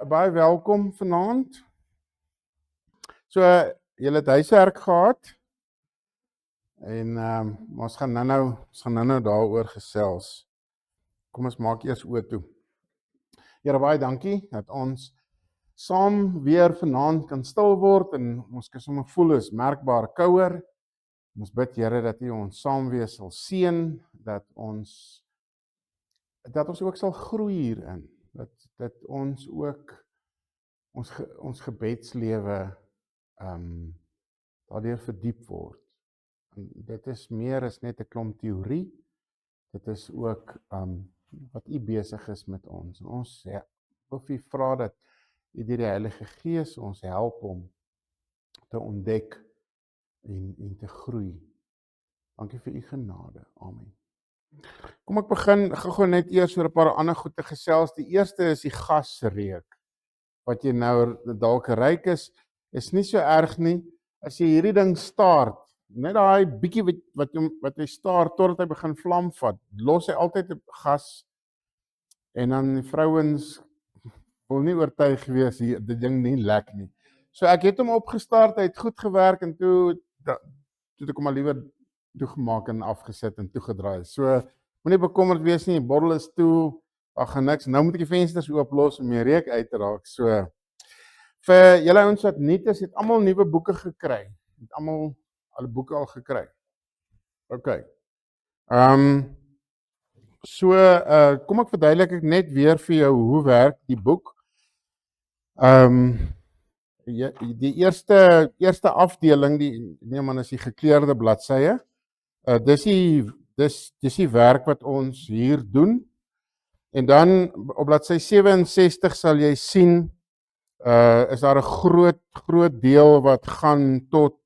Baie welkom vanaand. So, julle het huiswerk gehad en ons gaan nou daaroor gesels. Kom ons maak eers oë toe. Here, baie dankie dat ons saam weer vanaand kan stil word en ons kan sommer voel is merkbaar kouer. Ons bid Here dat U ons saam wees sal seën, dat ons ook sal groei hierin, dat ons ook ons gebedslewe daardeur verdiep word. En dit is meer as net 'n klomp teorie. Dit is ook wat U besig is met ons. En ons wil vir U vra dat U deur die Heilige Gees ons help om te ontdek en te groei. Dankie vir U genade. Amen. Kom ek begin gou net eers oor 'n paar ander goed te gesels. Die eerste is die gasreuk. Wat jy nou dalk ryk is nie so erg nie. As jy hierdie ding staart, net daai bietjie wat hy staart totdat hy begin vlam vat, los hy altyd 'n gas en dan die vrouens wil nie oortuig wees hier die ding nie lek nie. So ek het hom opgestart, hy het goed gewerk en toe het ek hom maar liewer toegemaak en afgesit en toegedraai. So moenie bekommerd wees nie, die bottel is toe, ag niks. Nou moet ek die vensters ooplos om die reuk uit te raak. So vir julle ouens wat nuut is, het almal nuwe boeke gekry. Het almal al boeke al gekry. OK. So kom ek verduidelik net weer vir jou hoe werk die boek. Die eerste afdeling, is die gekleurde bladsye. Dis die werk wat ons hier doen. En dan op bladsy 67 sal jy sien, is daar 'n groot deel wat gaan tot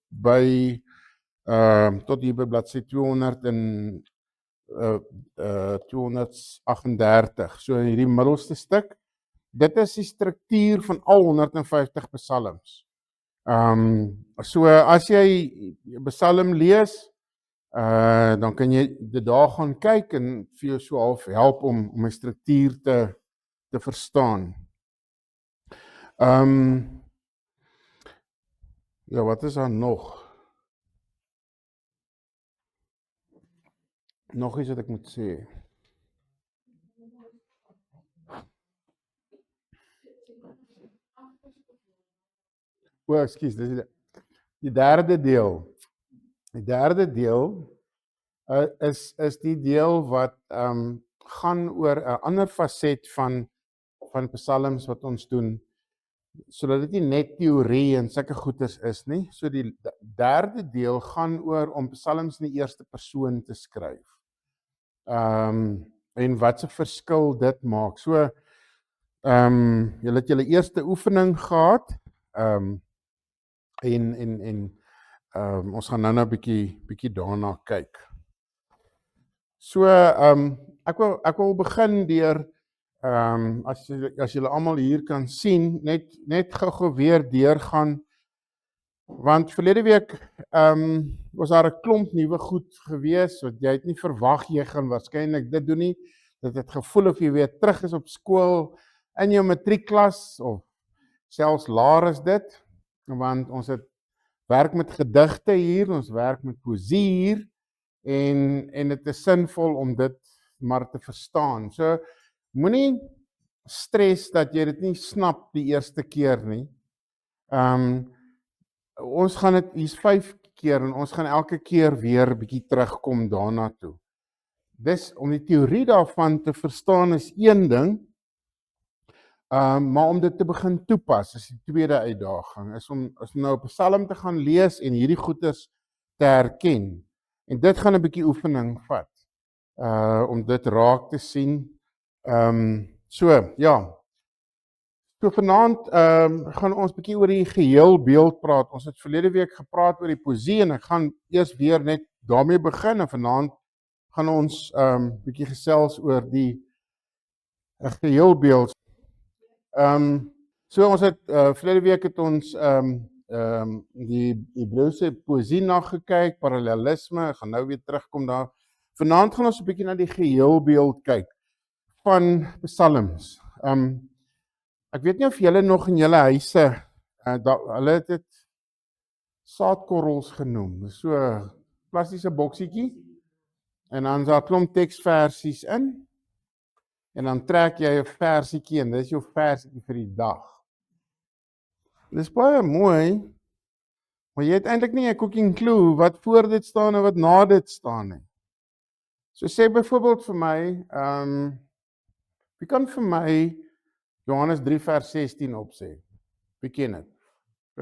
hier by bladsy 238. So hierdie middelste stuk. Dit is die struktuur van al 150 psalms. So as jy 'n psalm lees, dan kan jy dit daar gaan kyk en vir jou so half help om 'n struktuur te verstaan. Ja, wat is daar nog? Nog iets wat ek moet sê. Ekskuus, dis die derde deel. Die derde deel is die deel wat gaan oor 'n ander faset van psalms wat ons doen, sodat dit nie net teorie en sulke goeters is nie. So die derde deel gaan oor om psalms in die eerste persoon te skryf. En wat 'n verskil dit maak. So julle het julle eerste oefening gehad. Ons gaan nou 'n bietjie daarna kyk. So ek wil begin deur as julle almal hier kan sien, net gou weer deurgaan, want verlede week was daar 'n klomp nuwe goed gewees wat jy het nie verwag jy gaan waarskynlik dit doen nie. Dit het gevoel of jy weer terug is op skool in jou matriekklas of selfs laer as dit, want ons het werk met gedigte hier, ons werk met poesie hier en dit is sinvol om dit maar te verstaan. So moenie stres dat jy dit nie snap die eerste keer nie. Ons gaan dit hier's 5 keer en ons gaan elke keer weer bietjie terugkom daarna toe. Dis om die teorie daarvan te verstaan is een ding, maar om dit te begin toepas is die tweede uitdaging, is om nou 'n psalm te gaan lees en hierdie goeters te herken. En dit gaan 'n bietjie oefening vat, om dit raak te sien. So vanaand gaan ons bietjie oor die geheel beeld praat. Ons het verlede week gepraat oor die poesie en ek gaan eers weer net daarmee begin en vanaand gaan ons bietjie gesels oor die geheel beeld. So ons het verlede week het ons die Hebreëse poesie nagekyk, parallelisme, ek gaan nou weer terugkom daar. Vanaand gaan ons 'n bietjie na die geheelbeeld kyk van psalms. Ek weet nie of julle nog in julle huise, hulle het dit saadkorrels genoem. Dis so 'n plastiese boksietjie en dan is daar 'n klomp teksversies in en dan trek jy 'n versietjie en dis jou versietjie vir die dag. Dis baie mooi, maar jy het eintlik nie 'n cooking clue wat voor dit staan en wat na dit staan nie. So sê byvoorbeeld vir my, wie kan vir my Johannes 3 vers 16 opsê? Wie ken dit?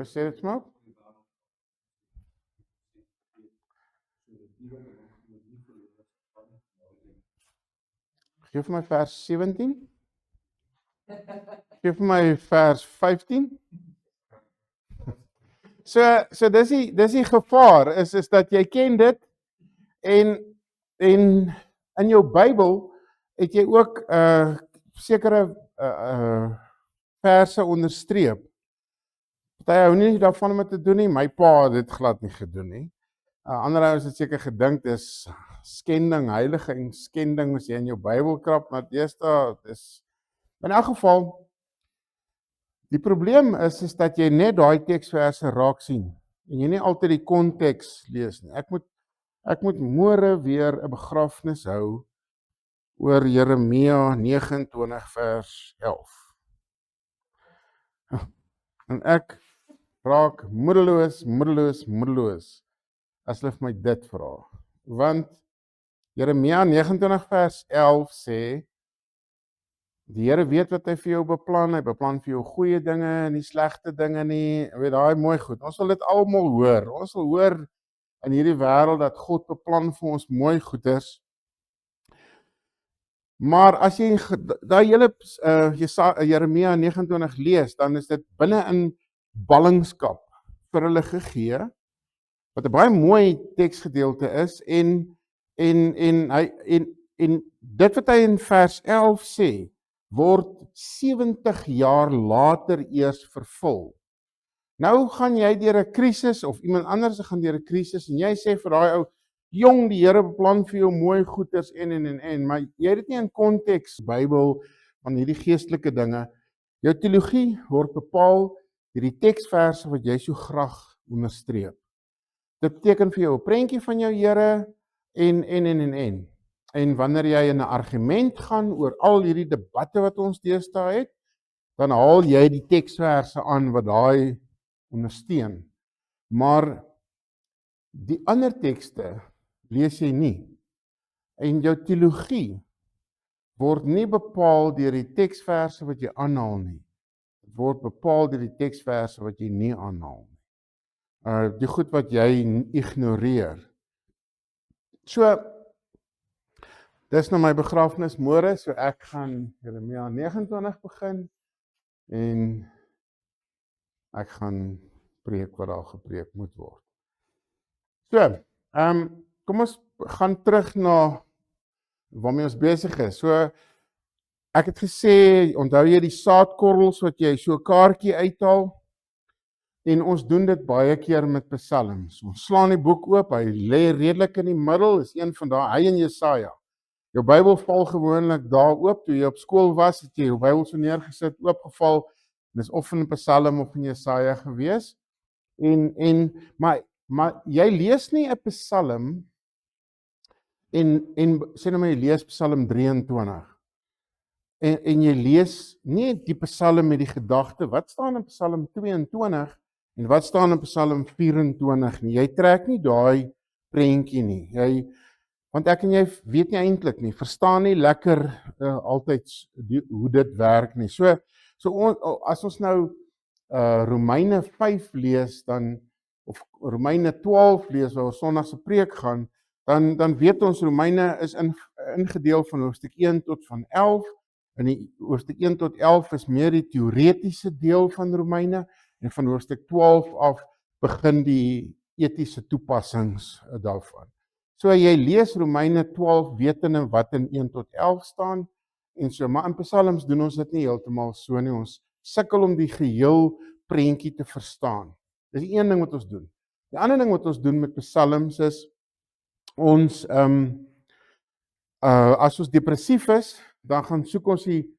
Sê dit maar. Geef my vers 17. Geef my vers 15. So dis die gevaar is dat jy ken dit en in jou Bybel het jy ook sekere verse onderstreep. Party hou nie daarvan om dit te doen nie. My pa het dit glad nie gedoen nie. Ander ouens het seker gedink dis skending, heiliging, skending as jy in jou Bybel krap, maar deesdae is in elk geval die probleem is dat jy net daai teksverse raak sien en jy nie altyd die konteks lees nie. Ek moet môre weer 'n begrafnis hou oor Jeremia 29 vers 11. En ek raak moedeloos as hulle vir my dit vra. Want Jeremia 29 vers 11 sê die Here weet wat hy vir jou beplan, hy beplan vir jou goeie dinge en nie slegte dinge nie. Jy weet daai mooi goed. Ons wil dit almal hoor. Ons wil hoor in hierdie wêreld dat God beplan vir ons mooi goeders. Maar as jy daai hele Jeremia 29 lees, dan is dit binne in ballingskap vir hulle gegee, wat 'n baie mooi teksgedeelte is en dit wat hy in vers 11 sê, word 70 jaar later eers vervul. Nou gaan jy deur 'n krisis of iemand anders gaan deur 'n krisis en jy sê vir daai ou, jong, die Here beplan vir jou mooi goeders en, maar jy het dit nie in konteks Bybel van hierdie geestelike dinge. Jou teologie word bepaal deur die teksverse wat jy so graag onderstreep. Dit beteken vir jou 'n prentjie van jou Here en. En wanneer jy in 'n argument gaan oor al hierdie debatte wat ons deesdae het, dan haal jy die teksverse aan wat daai ondersteun. Maar die ander tekste lees jy nie. En jou teologie word nie bepaal deur die teksverse wat jy aanhaal nie. Dit word bepaal deur die teksverse wat jy nie aanhaal nie. Die goed wat jy ignoreer. So dis nou my begrafnis môre, so ek gaan Jeremia 29 begin en ek gaan preek wat daar gepreek moet word. So, kom ons gaan terug na waarmee ons besig is. So, ek het gesê, onthou jy die saadkorrels wat jy so 'n kaartjie uithaal? En ons doen dit baie keer met psalms. Ons slaan die boek oop, hy lê redelik in die middel, is een van daai, hy en Jesaja. Jou Bybel val gewoonlik daar oop, toe jy op skool was, het jy jou Bybel so neergesit, oopgeval, dis of in 'n Psalm of in Jesaja gewees. Maar jy lees nie 'n Psalm en sê nou maar jy lees Psalm 23. En jy lees nie die Psalm met die gedagte, wat staan in Psalm 22 en wat staan in Psalm 24 nie. Jy trek nie daai prentjie nie. Want ek en jy weet nie eintlik nie, verstaan nie lekker altyd hoe dit werk nie. So as ons nou Romeine 5 lees dan of Romeine 12 lees waar ons Sondag se preek gaan, dan weet ons Romeine is ingedeel van hoofstuk 1 tot van 11. En die hoofstuk 1 tot 11 is meer die teoretiese deel van Romeine en van hoofstuk 12 af begin die etiese toepassings daarvan. So jy lees Romeine 12 wetende wat in 1 tot 11 staan en so, maar in Psalms doen ons dit nie heeltemal so nie. Ons sukkel om die geheel prentjie te verstaan. Dis die een ding wat ons doen. Die ander ding wat ons doen met Psalms is ons as ons depressief is, dan gaan soek ons die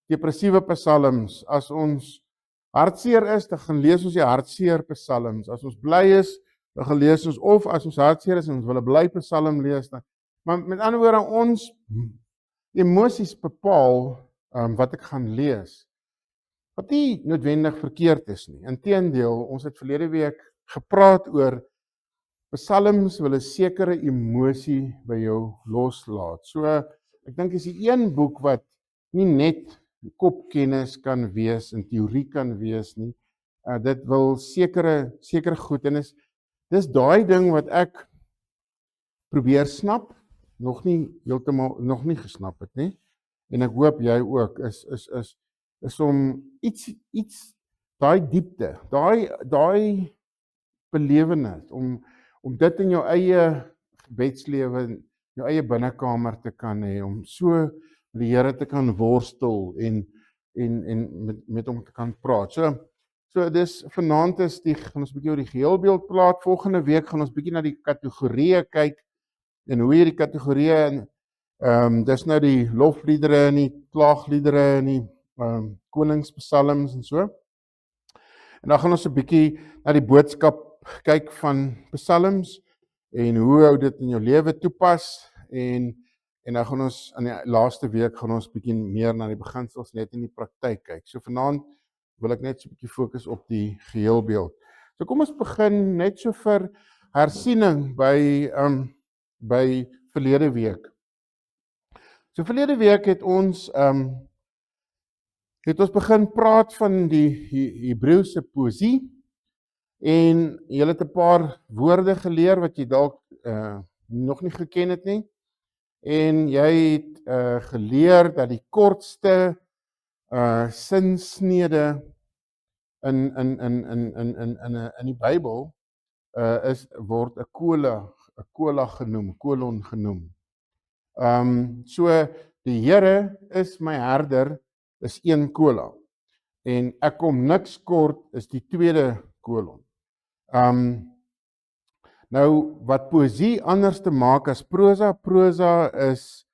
depressiewe psalms. As ons hartseer is, dan gaan lees ons die hartseer psalms. As ons bly is, dan gaan lees ons, of as ons hartseer is en ons wil 'n bly psalm lees, dan. Maar met ander woorde, ons emosies bepaal wat ek gaan lees. Wat nie noodwendig verkeerd is nie. Inteendeel, ons het verlede week gepraat oor psalms wil 'n sekere emosie by jou loslaat. So, ek dink is die een boek wat nie net kopkennis kan wees en teorie kan wees nie. Dit wil sekere goed en dis daai ding wat ek probeer snap, nog nie gesnap het nie. En ek hoop jy ook is om iets daai diepte, daai belewenis om dit in jou eie gebedslewe, jou eie binnekamer te kan hê, om so met die Here te kan worstel en met hom te kan praat. So dis vanaand gaan ons bietjie oor die geheelbeeld praat. Volgende week gaan ons bietjie na die kategorieë kyk en hoe jy die kategorieë dis nou die lofliedere en die klaagliedere en die koningspsalms en so. En dan gaan ons 'n bietjie na die boodskap kyk van psalms en hoe dit in jou lewe toepas en dan gaan ons aan die laaste week gaan ons bietjie meer na die beginsels net in die praktyk kyk. So vanaand wil ek net so 'n bietjie fokus op die geheelbeeld. So kom ons begin net so vir hersiening by verlede week. So verlede week het ons begin praat van die Hebreëse poësie en jy het 'n paar woorde geleer wat jy dalk nog nie geken het nie. En jy het geleer dat die kortste sinsnede in die Bybel word 'n kolon genoem. So die Here is my herder is 1 kola en ek kom niks kort is die 2de kolon. Nou wat poësie anders te maak as prosa is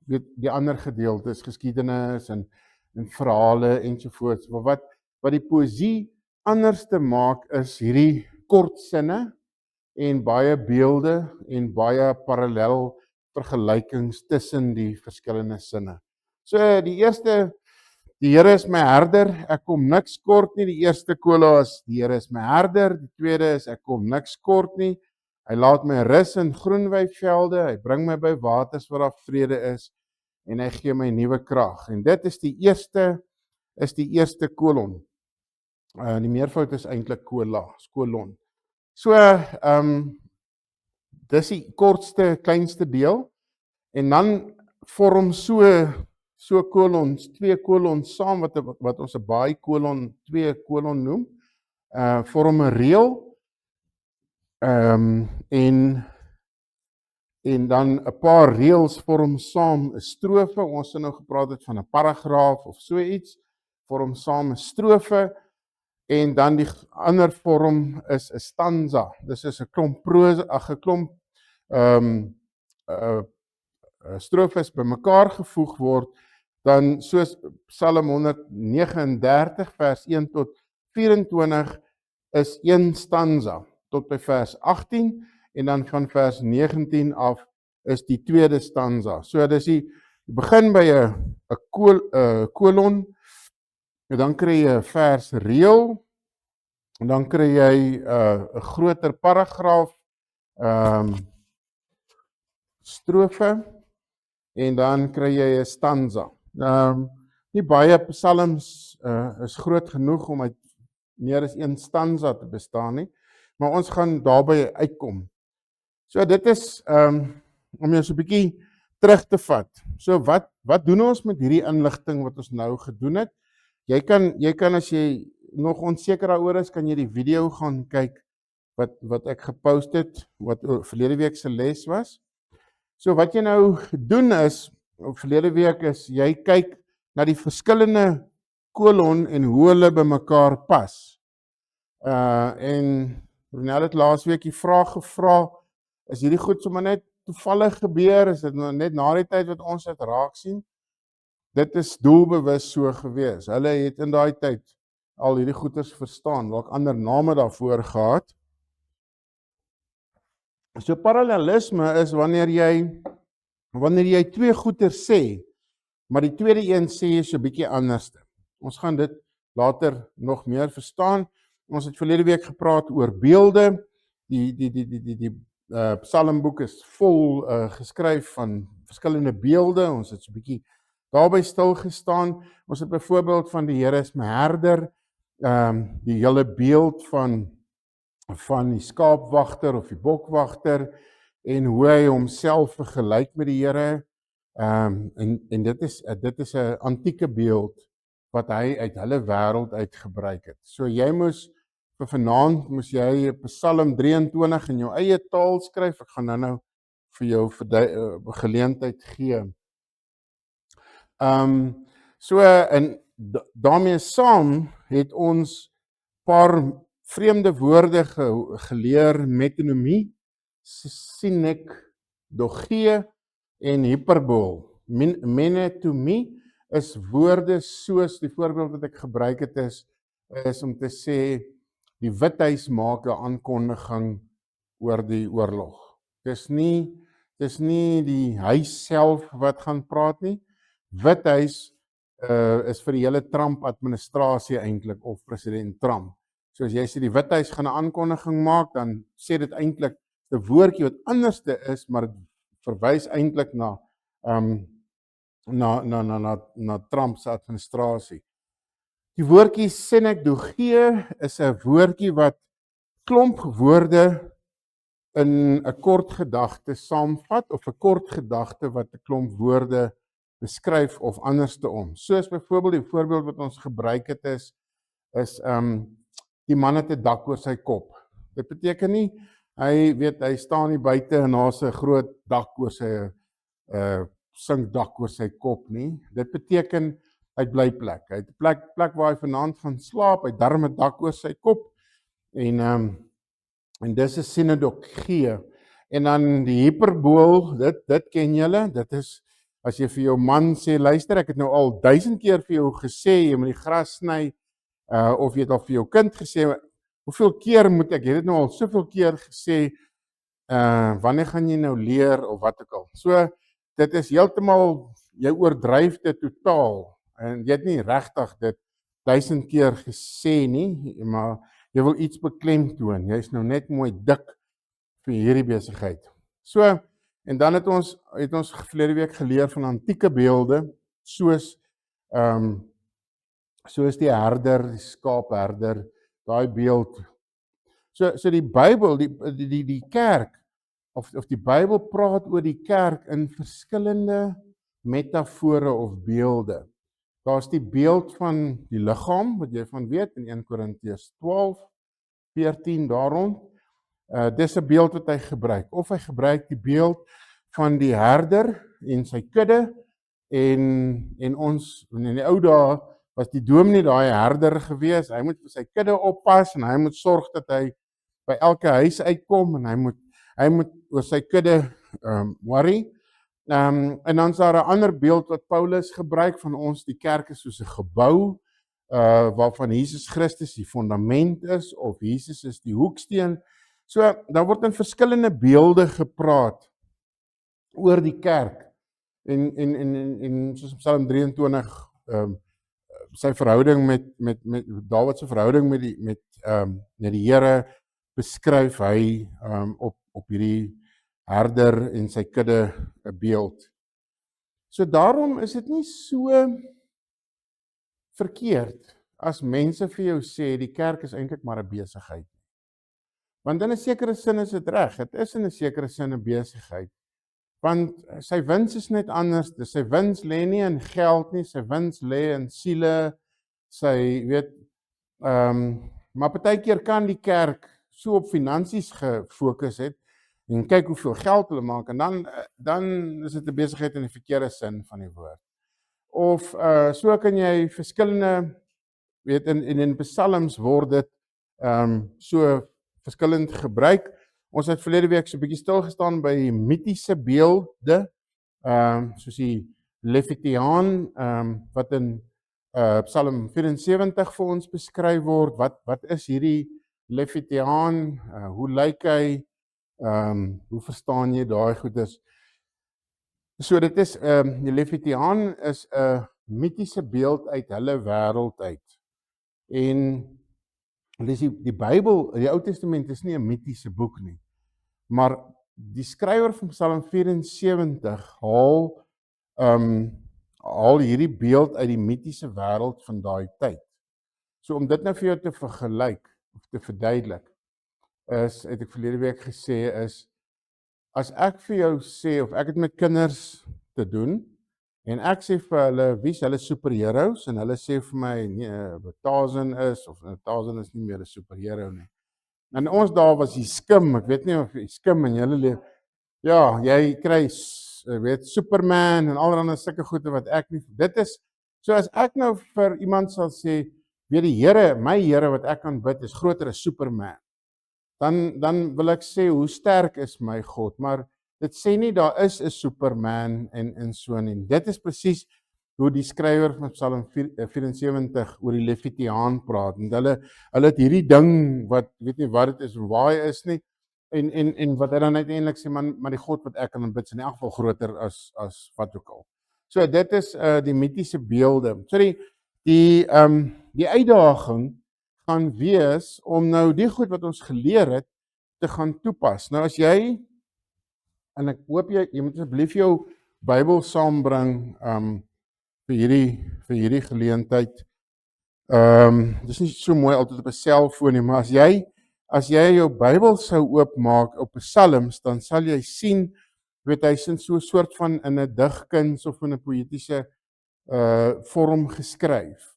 weet die ander gedeeltes, geskiedenis en verhale ensovoorts. Maar wat die poësie anders te maak is hierdie kort sinne en baie beelde en baie parallel vergelykings tussen die verskillende sinne. So die eerste, die Here is my herder, ek kom niks kort nie. Die eerste kola is die Here is my herder, die tweede is ek kom niks kort nie. Hy laat my rus in groen weivelde, hy bring my by waters waar daar vrede is en hy gee my nuwe krag. En dit is die eerste kolon. Die meervoud is eintlik kolon. So dis die kortste, kleinste deel en dan vorm so kolons, 2 kolons saam wat ons 'n baie kolon, 2 kolon noem, vorm 'n reël en dan 'n paar reëls vorm saam 'n strofe. Ons het nou gepraat het van 'n paragraaf of so iets, vorm saam 'n strofe en dan die ander vorm is 'n stanza. Dis is 'n klomp prosa, 'n klomp strofes bymekaar gevoeg word, dan soos Psalm 139 vers 1 tot 24 is 1 stanza tot by vers 18 en dan van vers 19 af is die tweede stanza. So dis die begin by 'n kolon en dan kry jy 'n vers reël en dan kry jy 'n groter paragraaf strofe en dan kry jy 'n stanza. Nie baie psalms is groot genoeg om uit meer as 1 stanza te bestaan nie, maar ons gaan daarby uitkom. So dit is om jou so 'n bietjie terug te vat. So wat doen ons met hierdie inligting wat ons nou gedoen het? Jy kan as jy nog onseker daaroor is, kan jy die video gaan kyk wat ek gepost het, wat verlede week se les was. So wat jy nou doen is, verlede week is, jy kyk na die verskillende kolon en hoe hulle by mekaar pas. En Ronel het laasweek die vraag gevra, is hierdie goed sommer net toevallig gebeur, is dit net na die tyd wat ons dit raak sien? dit is doelbewus so gewees. Hulle het in daai tyd al hierdie goeters verstaan, dalk ander name daarvoor gehad. So parallelisme is wanneer jy twee goeters sê, maar die tweede een sê jy so 'n bietjie anderste. Ons gaan dit later nog meer verstaan. Ons het verlede week gepraat oor beelde. Die Psalmboek is vol geskryf van verskillende beelde. Ons het so 'n bietjie daarby stil gestaan. Ons het byvoorbeeld van die Here is my herder, die hele beeld van die skaapwagter of die bokwagter en hoe hy homself vergelyk met die Here. En dit is 'n antieke beeld wat hy uit hulle wêreld uit gebruik het. So jy vir vanaand moes jy Psalm 23 in jou eie taal skryf. Ek gaan nou vir jou geleentheid gee. So en daarmee saam het ons paar vreemde woorde geleer, metonomie, synekdogie en hyperbool. Menotomie is woorde soos die voorbeeld wat ek gebruik het is om te sê die Withuis maak 'n aankondiging oor die oorlog. Dis nie die huis self wat gaan praat nie. Withuis is vir die hele Trump administrasie eintlik of president Trump. So as jy sê die Withuis gaan 'n aankondiging maak, dan sê dit eintlik 'n woordjie wat anderste is, maar dit verwys eintlik na Trump se administrasie. Die woordjie synekdogie is 'n woordjie wat klomp woorde in 'n kort gedagte saamvat of 'n kort gedagte wat 'n klomp woorde beskryf of andersteom. Soos byvoorbeeld die voorbeeld wat ons gebruik het is die man het 'n dak oor sy kop. Dit beteken nie hy staan nie buite en daar's 'n groot dak oor sy sinkdak oor sy kop nie. Dit beteken hy het blyplek. Hy het 'n plek waar hy vanaand gaan slaap, hy het darm 'n dak oor sy kop en dis 'n synekdogie. En dan die hyperbool, dit ken julle, dit is as jy vir jou man sê, luister, ek het nou al 1000 keer vir jou gesê jy moet die gras sny, of jy het al vir jou kind gesê, hoeveel keer moet ek, jy het dit nou al soveel keer gesê, wanneer gaan jy nou leer of wat ook al. So dit is heeltemal, jy oordryf dit totaal en jy het nie regtig dit 1000 keer gesê nie, maar jy wil iets beklemtoon. Jy's nou net mooi dik vir hierdie besigheid. So en dan het ons verlede week geleer van antieke beelde soos die herder, die skaapherder, daai beeld. So die Bybel, die kerk of die Bybel praat oor die kerk in verskillende metafore of beelde. Daar's die beeld van die liggaam wat jy van weet in 1 Korintiërs 12:14 daar rond. Dis 'n beeld wat hy gebruik. Of hy gebruik die beeld van die herder en sy kudde en ons in die ou dae was die dominee daai herder gewees. Hy moet vir sy kudde oppas en hy moet sorg dat hy by elke huis uitkom en hy moet oor sy kudde worry. En dan is daar 'n ander beeld wat Paulus gebruik van ons, die kerk is soos 'n gebou waarvan Jesus Christus die fondament is of Jesus is die hoeksteen. So daar word in verskillende beelde gepraat oor die kerk en soos Psalm 23 sy verhouding met Dawid se verhouding met die Here beskryf hy op hierdie herder en sy kudde 'n beeld. So daarom is dit nie so verkeerd as mense vir jou sê die kerk is eintlik maar 'n besigheid. Want in 'n sekere sin is dit reg, dit is in 'n sekere sin 'n besigheid. Want sy wins is net anders, sy wins lê nie in geld nie, sy wins lê in siele, sy weet, maar partykeer kan die kerk so op finansies gefokus het, en kyk hoeveel geld hulle maak, en dan is dit 'n besigheid in die verkeerde sin van die woord. Of so kan jy verskillende, weet, in psalms word dit so verskillend gebruik. Ons het verlede week so 'n bietjie stil gestaan by mitiese beelde, soos die Levitiaan, wat in Psalm 74 vir ons beskryf word. Wat is hierdie Levitiaan? Hoe lyk hy? Hoe verstaan jy daai goeders? So dit is die Levitiaan is 'n mitiese beeld uit hulle wêreld uit. En dis die Bybel, die Ou Testament is nie 'n mitiese boek nie. Maar die skrywer van Psalm 74 haal hierdie beeld uit die mitiese wêreld van daai tyd. So om dit nou vir jou te vergelyk of te verduidelik, het ek verlede week gesê, as ek vir jou sê, of ek het met kinders te doen, en ek sê vir hulle, wie is hulle superheroes, en hulle sê vir my, nee, Tarzan is, of Tarzan is nie meer 'n superhero nie. En ons daar was die skim, ek weet nie of die skim in julle lewe, ja, jy kry, weet, Superman en allerlei sulke goede wat ek nie, dit is, so as ek nou vir iemand sal sê, weet die Here, my Here wat ek aanbid is groter as Superman, dan wil ek sê, hoe sterk is my God, maar dit sê nie, daar is 'n Superman en so nie. Dit is presies hoe die skrywer van Psalm 74 oor die Levitiaan praat, en hulle het hierdie ding, wat, weet nie wat dit is, en waar hy is nie, en wat hy dan uiteindelik sê, maar die God wat ek aanbid is in elk geval groter as wat ook al. So dit is die mitiese beelde. So die uitdaging gaan wees om nou die goed wat ons geleer het te gaan toepas. Nou as jy, en ek hoop jy moet asseblief jou Bybel saambring vir hierdie geleentheid. Dis nie so mooi altyd op 'n selfoon nie, maar as jy jou Bybel sou oopmaak op Psalms, dan sal jy sien, weet hy sin so 'n soort van in 'n digkuns of in 'n poëtiese vorm geskryf.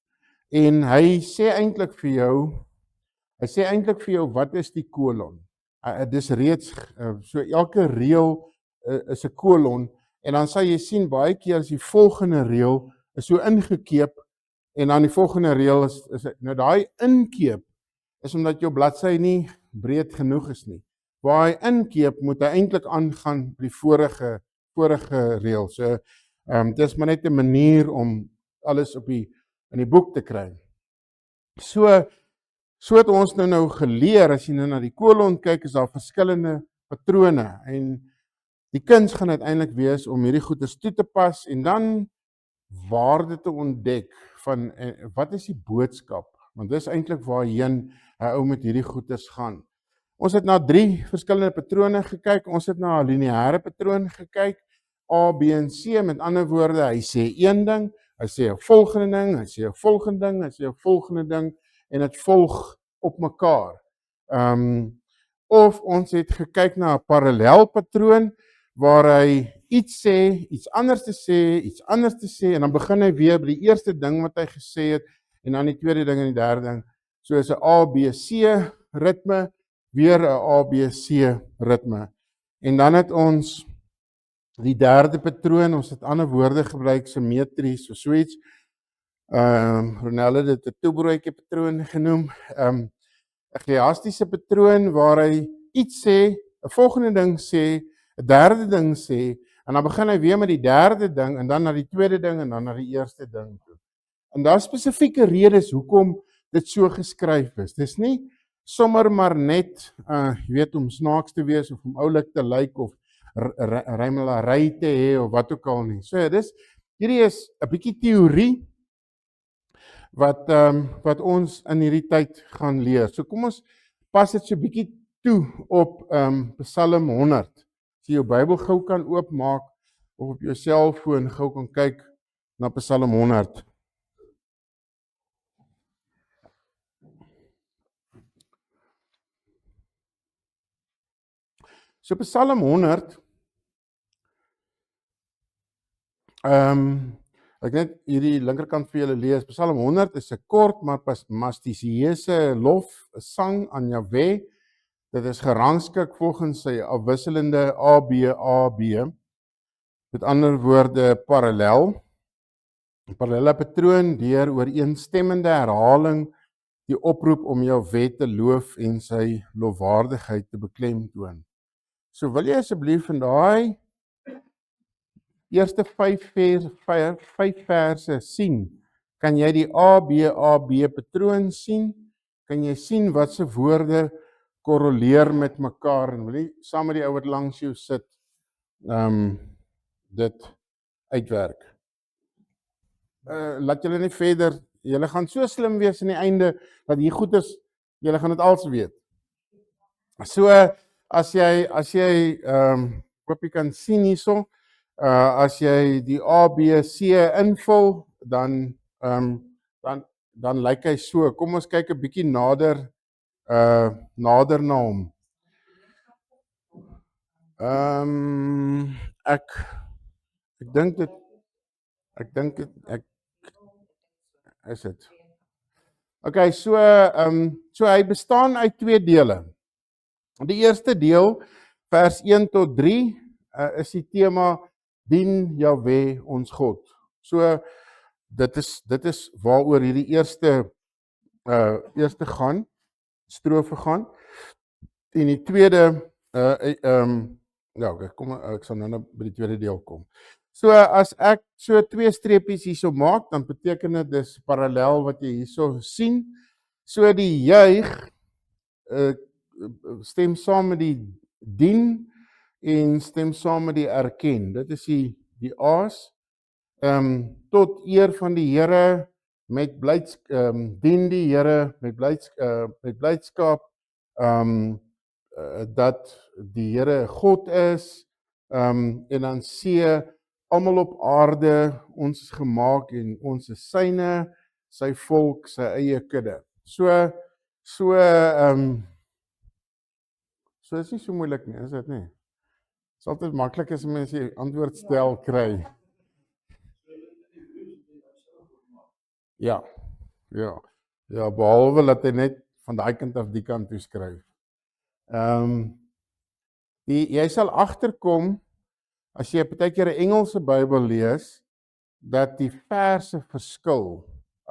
En hy sê eintlik vir jou, wat is die kolon? Dis reeds, so elke reël is 'n kolon, en dan sal jy sien, baie keer as die volgende reël is so ingekeep, en dan die volgende reël is nou daai inkeep, is omdat jou bladsy nie breed genoeg is nie. Waar hy inkeep, moet hy eintlik aangaan by die vorige reël. So, dis maar net 'n manier om alles in die boek te kry. So het ons nou geleer, as jy nou na die kolon kyk, is daar verskillende patrone, en die kuns gaan uiteindelik wees om hierdie goeders toe te pas, en dan waarde te ontdek van wat is die boodskap, want dis eintlik waarheen 'n ou met hierdie goeders gaan. Ons het na 3 verskillende patrone gekyk. Ons het na 'n lineêre patroon gekyk, A, B en C, met ander woorde, hy sê een ding, hy sê 'n volgende ding, hy sê 'n volgende ding, hy sê 'n volgende ding, en dit volg op mekaar. Of ons het gekyk na 'n parallelpatroon, waar hy iets sê, iets anders te sê, en dan begin hy weer by die eerste ding wat hy gesê het, en dan die tweede ding en die derde ding. So is 'n ABC ritme, weer 'n ABC ritme. En dan het ons die derde patroon, ons het ander woorde gebruik, simmetries of so iets. Ronelle het dit 'n toebroodjie patroon genoem. 'n Chiastiese patroon waar hy iets sê, 'n volgende ding sê, 'n derde ding sê, en dan begin hy weer met die derde ding, en dan na die tweede ding, en dan na die eerste ding toe. En daar is spesifieke redes hoekom dit so geskryf is. Dis nie sommer maar net, jy weet, om snaaks te wees, of om oulik te lyk, of rymelary te hê, of wat ook al nie. So hierdie is 'n bietjie teorie, wat ons in hierdie tyd gaan leer. So kom ons pas dit so 'n bietjie toe op Psalm 100. As jy jou Bybel gou kan oopmaak, of op jou selfoon gou kan kyk na Psalm 100. So Psalm 100, ek net hierdie linkerkant vir julle lees. Psalm 100 is 'n kort maar mastisieuse lof, 'n sang aan Jahwe. Dit is gerangskik volgens sy afwisselende AB. Met ander woorde, parallelle patroon deur ooreenstemmende herhaling, die oproep om Jahwe te loof en sy lofwaardigheid te beklemtoon. So wil jy asseblief in daai eerste 5 verse sien, kan jy die AB patroon sien, kan jy sien wat se woorde korreleer met mekaar, en wil jy saam met die ou wat langs jou sit, dit uitwerk. Laat julle nie verder, julle gaan so slim wees in die einde, dat hier goed is, julle gaan dit als weet. So, as jy, hoop jy kan sien hierso, as jy die ABC invul, dan lyk hy so. Kom ons kyk 'n bietjie nader na hom. Ek dink dit is dit. Okay, so hy bestaan uit 2 dele. Die eerste deel, vers 1 tot 3, is die tema dien Jahwe ons God. So dit is waaroor hierdie eerste strofe gaan. En die tweede ek sal nou by die tweede deel kom. So as ek so 2 streepies hierso maak, dan beteken dit dis parallel wat jy hierso sien. So die juig stem saam met die dien en stem saam met die erken. Dit is die A's. Tot eer van die Here met dien die Here met blydskap, dat die Here God is, en dan C, almal op aarde, ons is gemaak en ons is syne, sy volk, sy eie kudde. So is nie so moeilik nie, is dit nie? Dit is altyd maklik as mense die antwoordstel kry. Ja, behalwe dat hy net van daai kant af die kant toe skryf. Jy sal agterkom, as jy partykeer 'n Engelse Bybel lees, dat die verse verskil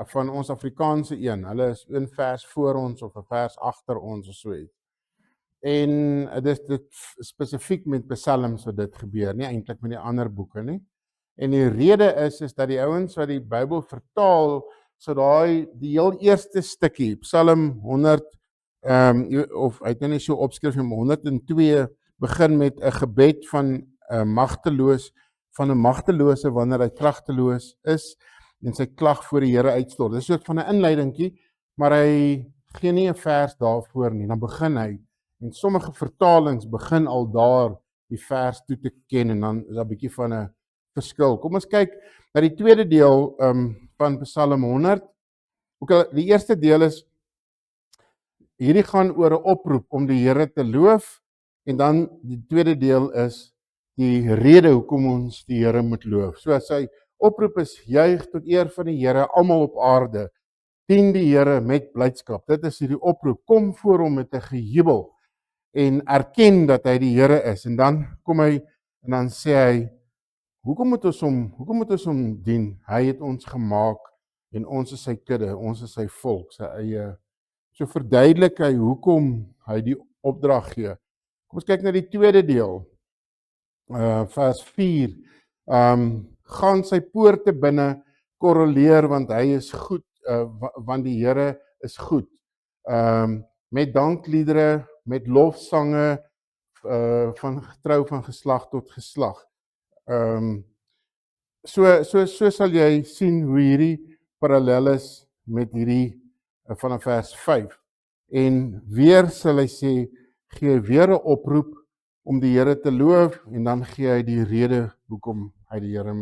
van ons Afrikaanse een. Hulle is 1 vers voor ons of 'n vers agter ons of so iets. En dit spesifiek met psalms wat dit gebeur, nie eintlik met die ander boeke nie. En die rede is dat die ouens wat die Bybel vertaal, so die heel eerste stukkie, Psalm 100, of hy het nou nie so opskrif, 102, begin met 'n gebed van 'n magtelose wanneer hy kragteloos is en sy klag voor die Here uitstort. Dit is 'n soort van 'n inleidingkie, maar hy gee nie 'n vers daarvoor nie. Dan begin hy, en sommige vertalings begin al daar die vers toe te ken, en dan is daar 'n bietjie van 'n verskil. Kom ons kyk na die tweede deel van Psalm 100. Die eerste deel is, hierdie gaan oor 'n oproep om die Here te loof, en dan die tweede deel is die rede hoekom ons die Here moet loof. So sy oproep is, juig tot eer van die Here, almal op aarde, dien die Here met blydskap. Dit is hierdie oproep, kom voor hom met 'n gejubel en erken dat hy die Here is. En dan kom hy en dan sê hy, hoekom moet ons hom dien? Hy het ons gemaak en ons is sy kudde, ons is sy volk, sy eie. So verduidelik hy hoekom hy die opdrag gee. Kom ons kyk na die tweede deel. Vers 4. Gaan sy poorte binne, korreleer, want hy is goed, want die Here is goed. Met dankliedere, met lofsange, van getrou van geslag tot geslag. So sal jy sien hoe hierdie parallel is met hierdie van vers 5. En weer sal hy sê, gee weer 'n oproep om die Here te loof, en dan gee hy die rede hoekom hy die Here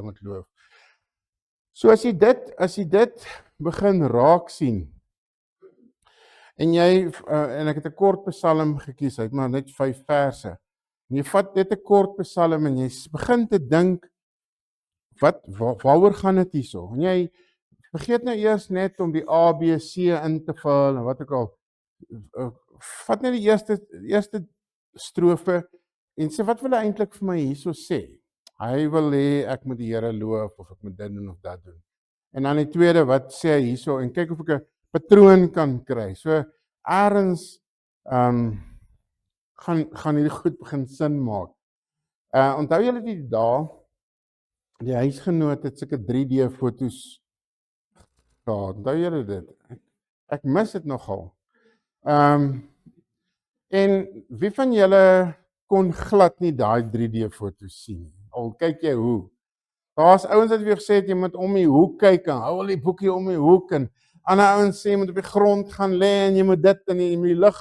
moet loof. So as jy dit begin raak sien, en ek het 'n kort psalm gekies, hy het maar net 5 verse. En jy vat net 'n kort psalm en jy begin te dink, waaroor gaan dit hierso? En jy vergeet nou eers net om die A, B, C in te vul en wat ook al. Vat net die eerste strofe en sê, wat wil hy eintlik vir my hierso sê? Hy wil hê ek moet die Here loof, of ek moet dit doen of dat doen. En dan die tweede, wat sê hy hierso, en kyk of ek 'n patroon kan kry. So eers gaan hierdie goed begin sin maak. Onthou julle die dae, die huisgenoot het sulke 3D foto's gehad. Onthou julle dit? Ek mis dit nogal. En wie van julle kon glad nie daai 3D foto's sien nie? Al kyk jy hoe. Daar's ouens wat weer gesê het jy moet om die hoek kyk en hou al die boekie om die hoek en ander ouens sê jy moet op die grond gaan lê en jy moet dit en jy moet die lig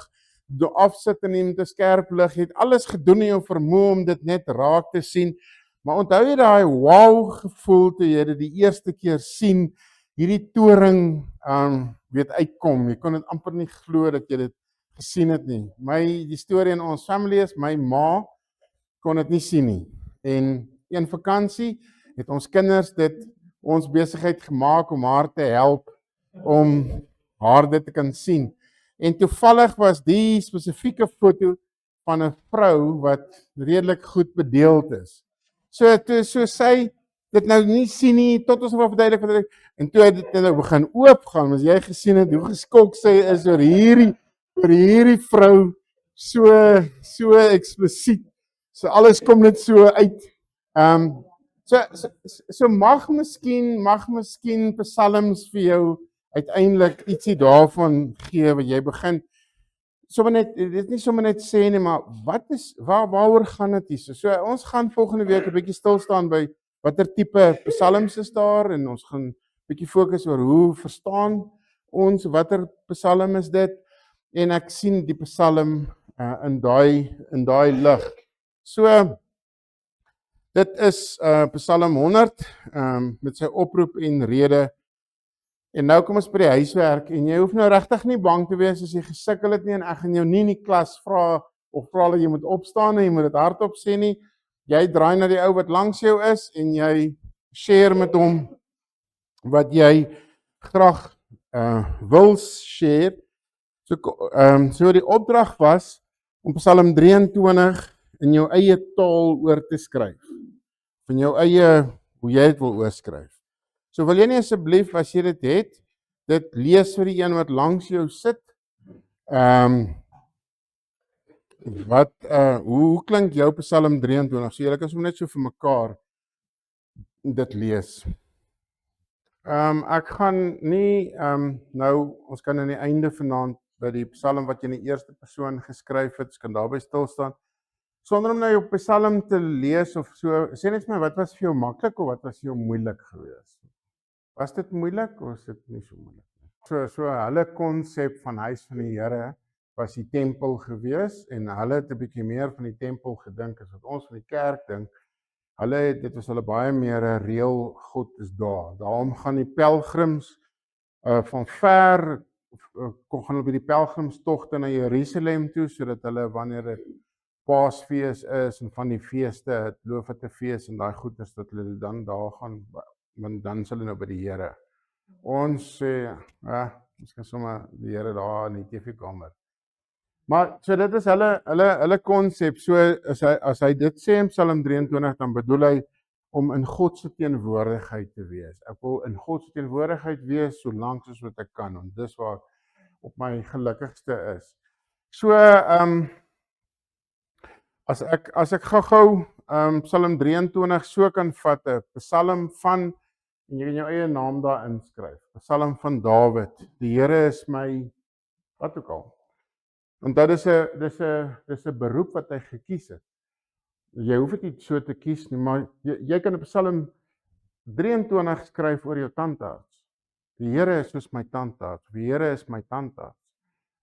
afsit en jy moet 'n skerp lig. Jy het alles gedoen in jou vermoë om dit net raak te sien. Maar onthou jy daai wow gevoel toe jy dit die eerste keer sien, hierdie toring weet uitkom. Jy kon dit amper nie glo dat jy dit gesien het nie. Die storie in ons family is my ma kon dit nie sien nie. En een vakansie het ons kinders dit ons besigheid gemaak om haar te help om haar dit te kan sien. En toevallig was die spesifieke foto van 'n vrou wat redelik goed bedeeld is. So sy dit nou nie sien nie tot ons nou verduidelik en toe het dit nou begin oopgaan, as jy gesien het hoe geskok sy is oor hierdie vrou so eksplisiet. So alles kom net so uit. So mag miskien psalms vir jou uiteindelik ietsie daarvan gee wat jy begin. Dit nie sommer net sê nie, maar waaroor gaan dit hier? So ons gaan volgende week 'n bietjie stil staan by watter tipe psalms is daar en ons gaan bietjie fokus oor hoe verstaan ons watter psalm is dit en ek sien die psalm in daai lig. So dit is Psalm 100 met sy oproep en rede. En nou kom ons by die huiswerk en jy hoef nou regtig nie bang te wees as jy gesukkel het nie en ek gaan jou nie in die klas vra dat jy moet opstaan en jy moet dit hardop sê nie. Jy draai na die ou wat langs jou is en jy share met hom wat jy graag wil share. So die opdrag was om Psalm 23 in jou eie taal oor te skryf. Van jou eie, hoe jy dit wil oorskryf. So wil jy nie asseblief, as jy dit het, dit lees vir die een wat langs jou sit. Hoe klink jou Psalm 23? So julle kan sommer net so vir mekaar dit lees. Ek gaan nie, ons kan aan die einde vanaand by die Psalm wat jy in die eerste persoon geskryf het, kan daarby stil staan. Sonder om nou jou Psalm te lees of so, sê net vir my, wat was vir jou maklik of wat was vir jou moeilik geweest? Was dit moeilik of is dit nie so moeilik nie? So hulle konsep van huis van die Here was die tempel geweest en hulle het 'n bietjie meer van die tempel gedink as wat ons van die kerk dink. Dit was hulle baie meer 'n reël God is daar. Daarom gaan die pelgrims van ver gaan hulle by die pelgrimstogte na Jerusalem toe sodat hulle wanneer dit Paasfees is en van die feeste, Loofhuttefees en daai goeders dat hulle dan daar gaan, want dan sal hulle nou by die Here. Ons sê, ons kan sommer die Here daar in die TV-kamer. Maar so dit is hulle konsep. So as hy dit sê in Psalm 23, dan bedoel hy om in God se teenwoordigheid te wees. Ek wil in God se teenwoordigheid wees so lank as wat ek kan, want dis waar ek op my gelukkigste is. So as ek gou Psalm 23 so kan vat, 'n Psalm van, en jy kan jou eie naam daar inskryf, Psalm van Dawid. Die Here is my, wat ook al. Want dit is 'n beroep wat hy gekies het. Jy hoef dit nie so te kies nie, maar jy kan op Psalm 23 skryf oor jou tandarts. Die Here is soos my tandarts. Die Here is my tandarts.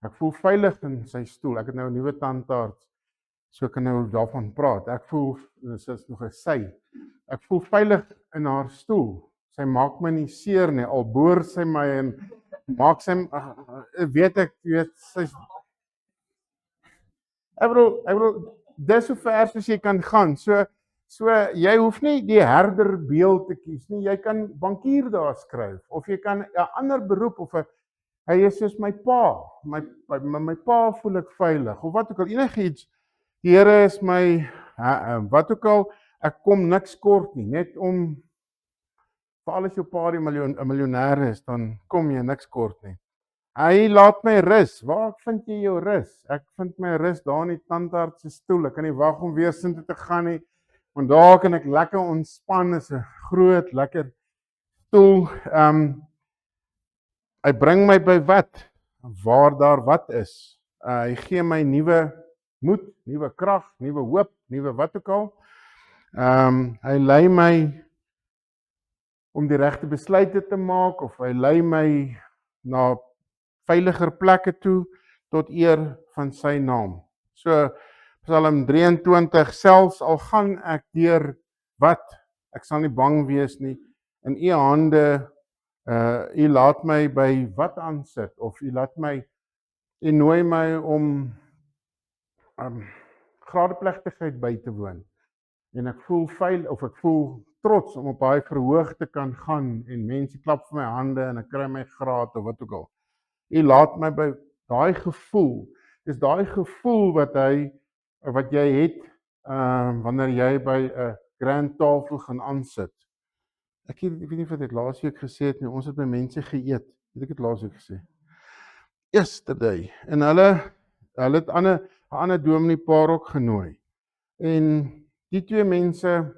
Ek voel veilig in sy stoel. Ek het nou 'n nuwe tandarts. So kan nou daarvan praat. Ek voel, dis nog 'n sy. Ek voel veilig in haar stoel. Sy maak my nie seer nie. Al boor sy my en maak sy sy's Ek bedoel, dis so ver as jy kan gaan. So jy hoef nie die herder beeld te kies nie. Jy kan bankier daar skryf of jy kan 'n ander beroep of hy is soos my pa. My pa voel ek veilig of wat ook al, enigiets. Die Here is my wat ook al, ek kom niks kort nie, net om veral as jou pa 'n miljonair is, dan kom jy niks kort nie. Hy laat my rus. Waar vind jy jou rus? Ek vind my rus daar in die tandarts se stoel. Ek kan nie wag om weer sin toe te gaan nie. Want daar kan ek lekker ontspan, is 'n groot, lekker stoel. Hy bring my by wat? Waar daar wat is. Hy gee my nuwe moed, nuwe krag, nuwe hoop, nuwe wat ook al. Hy lei my om die regte besluite te maak, of hy lei my na veiliger plekke toe tot eer van sy naam. So Psalm 23, selfs al gaan ek deur wat, ek sal nie bang wees nie. In u hande, u laat my by wat aansit, of u nooi my om gradeplegtigheid by te woon. En ek voel ek voel trots om op daai verhoog te kan gaan en mense klap vir my hande en ek kry my graad of wat ook al. U laat my by daai gevoel. Dis daai gevoel wat jy het wanneer jy by 'n grand tafel gaan aansit. Ek weet nie of ek dit laasweek gesê het nie, ons het by mense geëet. Het ek dit laasweek gesê? Yesterday. En hulle het 'n ander dominee paar ook genooi. En die twee mense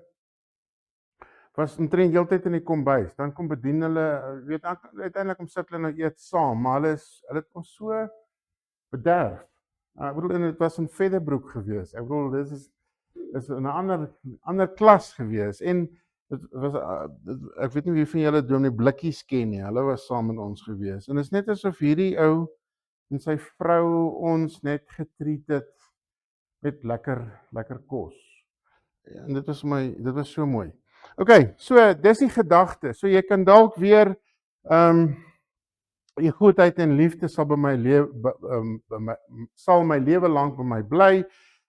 was omtrent heeltyd in die kombuis. Dan kom bedien hulle, weet uiteindelik om sit hulle nou eet saam, maar hulle het ons so bederf. Ek bedoel, dit was in Featherbrook gewees. Ek bedoel, dit is 'n ander klas gewees. En dit was ek weet nie wie van julle dominee Blikkies ken nie. Hulle was saam met ons gewees. En dit is net asof hierdie ou en sy vrou ons net getreat het met lekker kos. En dit was so mooi. Okay, so dis die gedagte. So jy kan dalk weer die goedheid en liefde sal sal my lewe lank by my bly,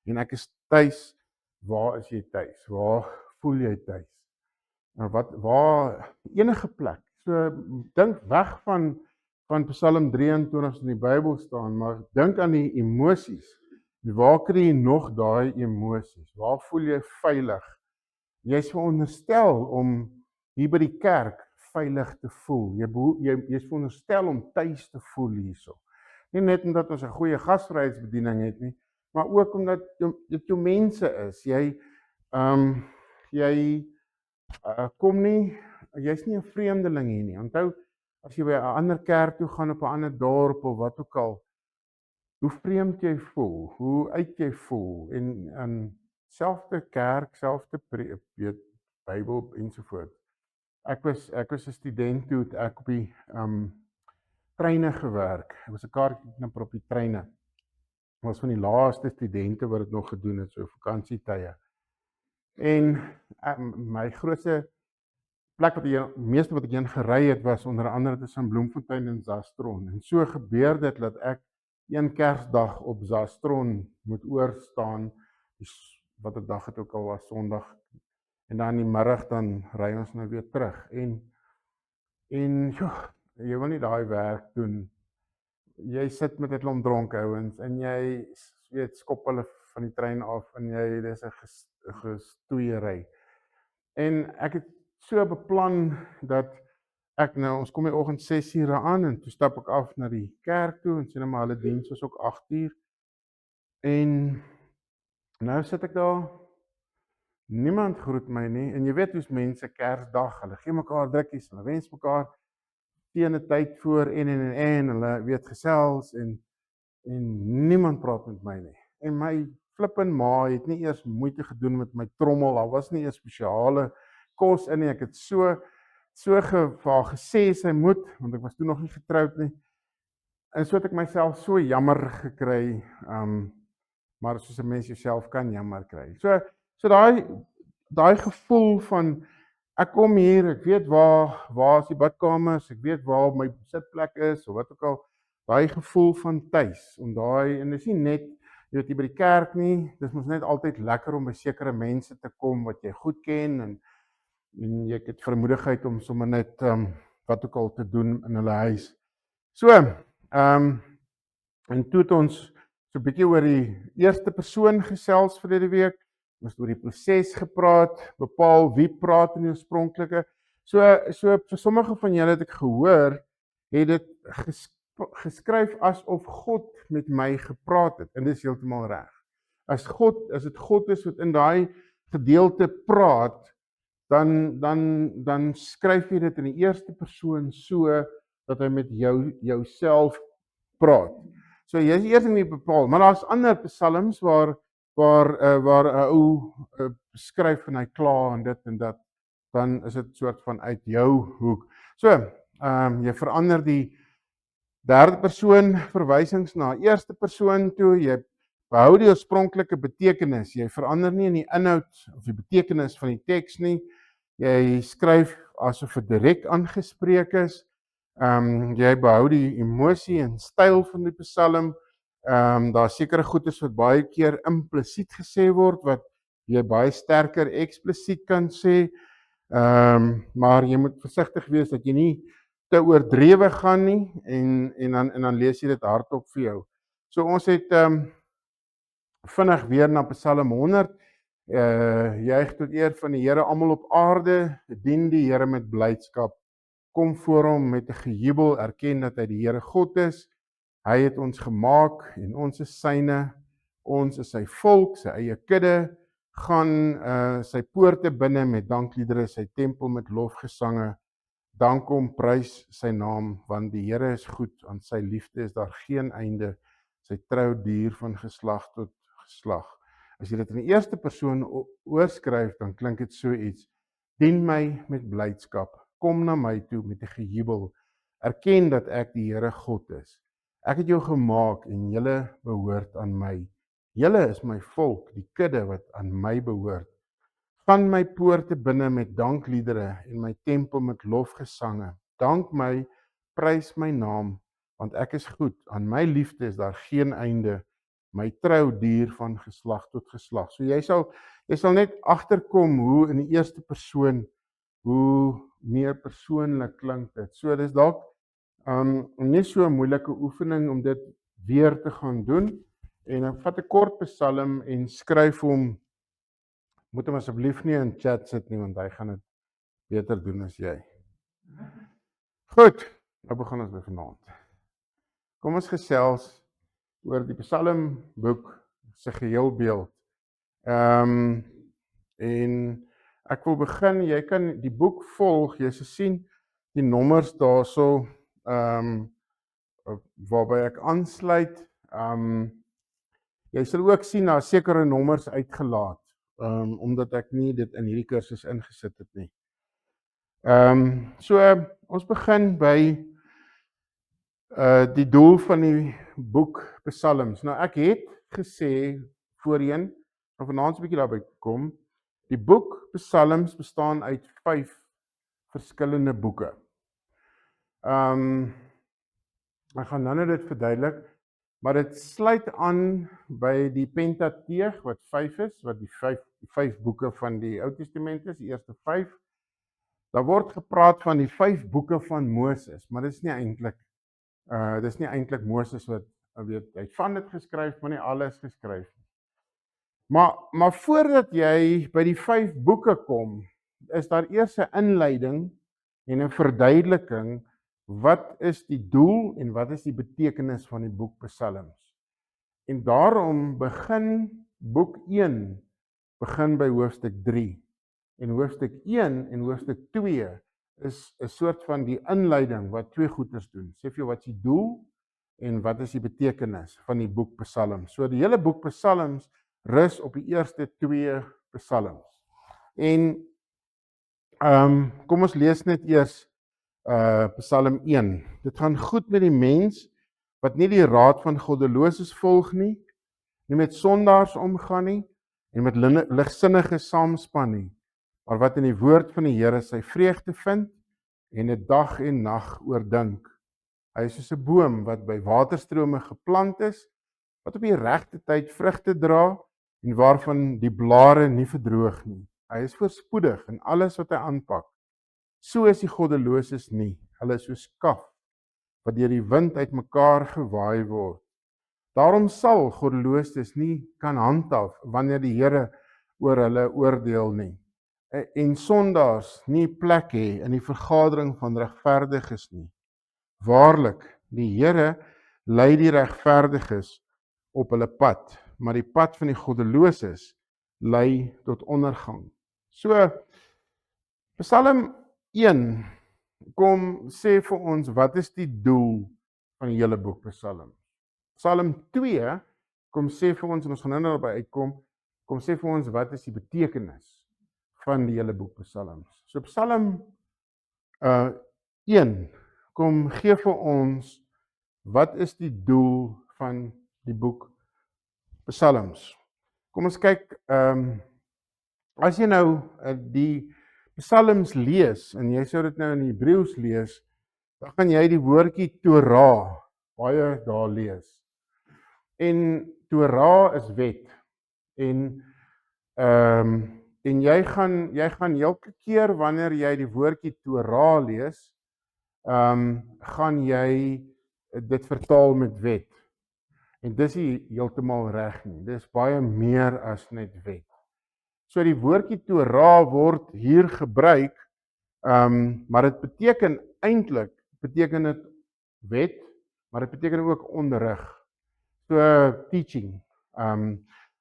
en ek is tuis. Waar is jy tuis? Waar voel jy tuis? Waar enige plek. So dink weg van Psalm 23 in die Bybel staan, maar dink aan die emosies. Waar kry jy nog daai emosies? Waar voel jy veilig? Jy is veronderstel om hier by die kerk veilig te voel. Jy is veronderstel om tuis te voel hierso. Nie net omdat ons 'n goeie gasvryheidsbediening het nie, maar ook omdat dit jou mense is. Jy kom nie, jy's nie 'n vreemdeling hier nie. Onthou, as jy by 'n ander kerk toe gaan op 'n ander dorp of wat ook al, hoe vreemd jy voel, hoe uit jy voel, en selfde kerk, selfde Bybel ensovoorts. Ek was 'n student toe ek op die treine gewerk. Ek was 'n kaartjie op die treine. Ek was van die laaste studente wat dit nog gedoen het, so vakansietye. En my grootste plek meeste wat ek heen gery het, was onder andere tussen Bloemfontein en Zastron. En so gebeur dit dat ek een Kersdag op Zastron moet oorstaan, wat 'n dag het ook al was, Sondag. En dan in die middag dan ry ons nou weer terug. En jy wil nie daai werk doen. Jy sit met 'n klomp dronk ouens en jy weet skop hulle van die trein af en dis 'n gestoeiery. En ek het so beplan dat ons kom die oggend 6:00 aan en toe stap ek af na die kerk toe en sien maar hulle diens was ook 8:00. En nou sit ek daar. Niemand groet my nie, en jy weet hoe's mense Kersdag, hulle gee mekaar drukkies, hulle wens mekaar teen 'n tyd voor en hulle weet gesels en niemand praat met my nie. En my flippin ma het nie eers moeite gedoen met my trommel, daar was nie eers spesiale kos in nie. Ek het so vir haar gesê sy moet, want ek was toe nog nie getroud nie. En so het ek myself so jammer gekry, maar soos 'n mens jouself kan jammer kry. So daai gevoel van ek kom hier, ek weet waar is die badkamers, ek weet waar my sitplek is of wat ook al, daai gevoel van tuis, en dis nie net jy weet jy by die kerk nie, dis mos net altyd lekker om by sekere mense te kom wat jy goed ken en jy het vermoedigheid om sommer net wat ook al te doen in hulle huis. So, en toe het ons so 'n bietjie oor die eerste persoon gesels verlede week. Ons het oor die proses gepraat, bepaal wie praat in die oorspronklike. So vir sommige van julle het ek gehoor, het dit geskryf asof God met my gepraat het, en dis heeltemal reg. As dit God is wat in daai gedeelte praat, dan skryf jy dit in die eerste persoon so dat hy met jouself praat. So jy is eers nie bepaal, maar daar's ander psalms waar 'n ou skryf en hy kla en dit en dat, dan is dit soort van uit jou hoek. So, jy verander die derde persoon verwysings na eerste persoon toe, jy behou die oorspronklike betekenis, jy verander nie in die inhoud of die betekenis van die teks nie, jy skryf asof dit direk aangespreek is, jy behou die emosie en styl van die psalm, daar sekere goedes wat baie keer implisiet gesê word, wat jy baie sterker eksplisiet kan sê, maar jy moet versigtig wees dat jy nie te oordrewe gaan nie, en dan lees jy dit hardop vir jou. So ons het vinnig weer na Psalm 100, juig tot eer van die Here, almal op aarde, dien die Here met blydskap, kom voor hom met 'n gejubel, erken dat hy die Here God is, hy het ons gemaak en ons is syne, ons is sy volk, sy eie kudde, gaan sy poorte binne met dankliedere, sy tempel met lofgesange, dank hom, prys sy naam, want die Here is goed, aan sy liefde is daar geen einde, sy trou duur van geslag tot geslag. As jy dit in die eerste persoon oorskryf, dan klink dit so iets, dien my met blydskap, kom na my toe met 'n gejubel, erken dat ek die Here God is. Ek het jou gemaak en julle behoort aan my. Julle is my volk, die kudde wat aan my behoort. Van my poorte binne met dankliedere en my tempel met lofgesange. Dank my, prys my naam, want ek is goed. Aan my liefde is daar geen einde. My trou duur van geslag tot geslag. So jy sal net agterkom hoe in die eerste persoon, hoe meer persoonlik klink dit. So dis dalk nie so 'n moeilike oefening om dit weer te gaan doen. En ek vat 'n kort psalm en skryf hom. Moet hom asseblief nie in chat sit nie, want hy gaan dit beter doen as jy. Goed, nou begin ons weer vanaand. Kom ons gesels oor die psalmboek se geheelbeeld. En ek wil begin, jy kan die boek volg, jy sal sien die nommers daarso, waarby ek aansluit. Jy sal ook sien daar sekere nommers uitgelaat, omdat ek nie dit in hierdie kursus ingesit het nie. So ons begin by die doel van die boek Psalms. Nou ek het gesê voorheen, of vanaand 'n bietjie daarby kom, die boek Psalms bestaan uit 5 verskillende boeke. Ek gaan nou net dit verduidelik, maar dit sluit aan by die Pentateeg wat 5 is, wat die 5 boeke van die Ou Testament is, die eerste 5. Daar word gepraat van die 5 boeke van Moses, maar dit is nie eintlik Moses wat weet, hy het van dit geskryf, maar nie alles geskryf nie. Maar voordat jy by die 5 boeke kom, is daar eers 'n inleiding en 'n verduideliking, wat is die doel en wat is die betekenis van die boek Psalms. En daarom begin boek 1 by hoofstuk 3. En hoofstuk 1 en hoofstuk 2 is 'n soort van die inleiding wat 2 goeders doen. Sê vir jou wat is die doel en wat is die betekenis van die boek Psalms. So die hele boek Psalms rus op die eerste 2 psalms. En kom ons lees net eers Psalm 1. Dit gaan goed met die mens wat nie die raad van goddeloses volg nie met sondaars omgaan nie en met ligsinniges saamspan nie, maar wat in die woord van die Here sy vreugde vind en dit dag en nag oordink. Hy is soos 'n boom wat by waterstrome geplant is, wat op die regte tyd vrugte dra en waarvan die blare nie verdroog nie. Hy is voorspoedig in alles wat hy aanpak. So is die goddeloses nie. Hulle is soos kaf wat deur die wind uitmekaar gewaai word. Daarom sal goddeloses nie kan handhaaf wanneer die Here oor hulle oordeel nie. En sondaars nie plek hê in die vergadering van regverdiges nie. Waarlik, die Here lei die regverdiges op hulle pad, maar die pad van die goddeloses lei tot ondergang. So, Psalm 1 kom sê vir ons, wat is die doel van die hele boek Psalm? Psalm 2 kom sê vir ons, en ons gaan nou daarby uitkom, kom sê vir ons, wat is die betekenis van die hele boek Psalms. So Psalm 1 kom gee vir ons, wat is die doel van die boek Psalms. Kom ons kyk, as jy nou die Psalms lees, en jy sou dit nou in Hebreëus lees, dan gaan jy die woordjie Torah baie daar lees. En Torah is wet. En jy gaan elke keer wanneer jy die woordjie Torah lees, gaan jy dit vertaal met wet. En dis nie heeltemal reg nie. Dis baie meer as net wet. So die woordjie Torah word hier gebruik, maar dit beteken eintlik dit wet, maar dit beteken ook onderrig. So teaching.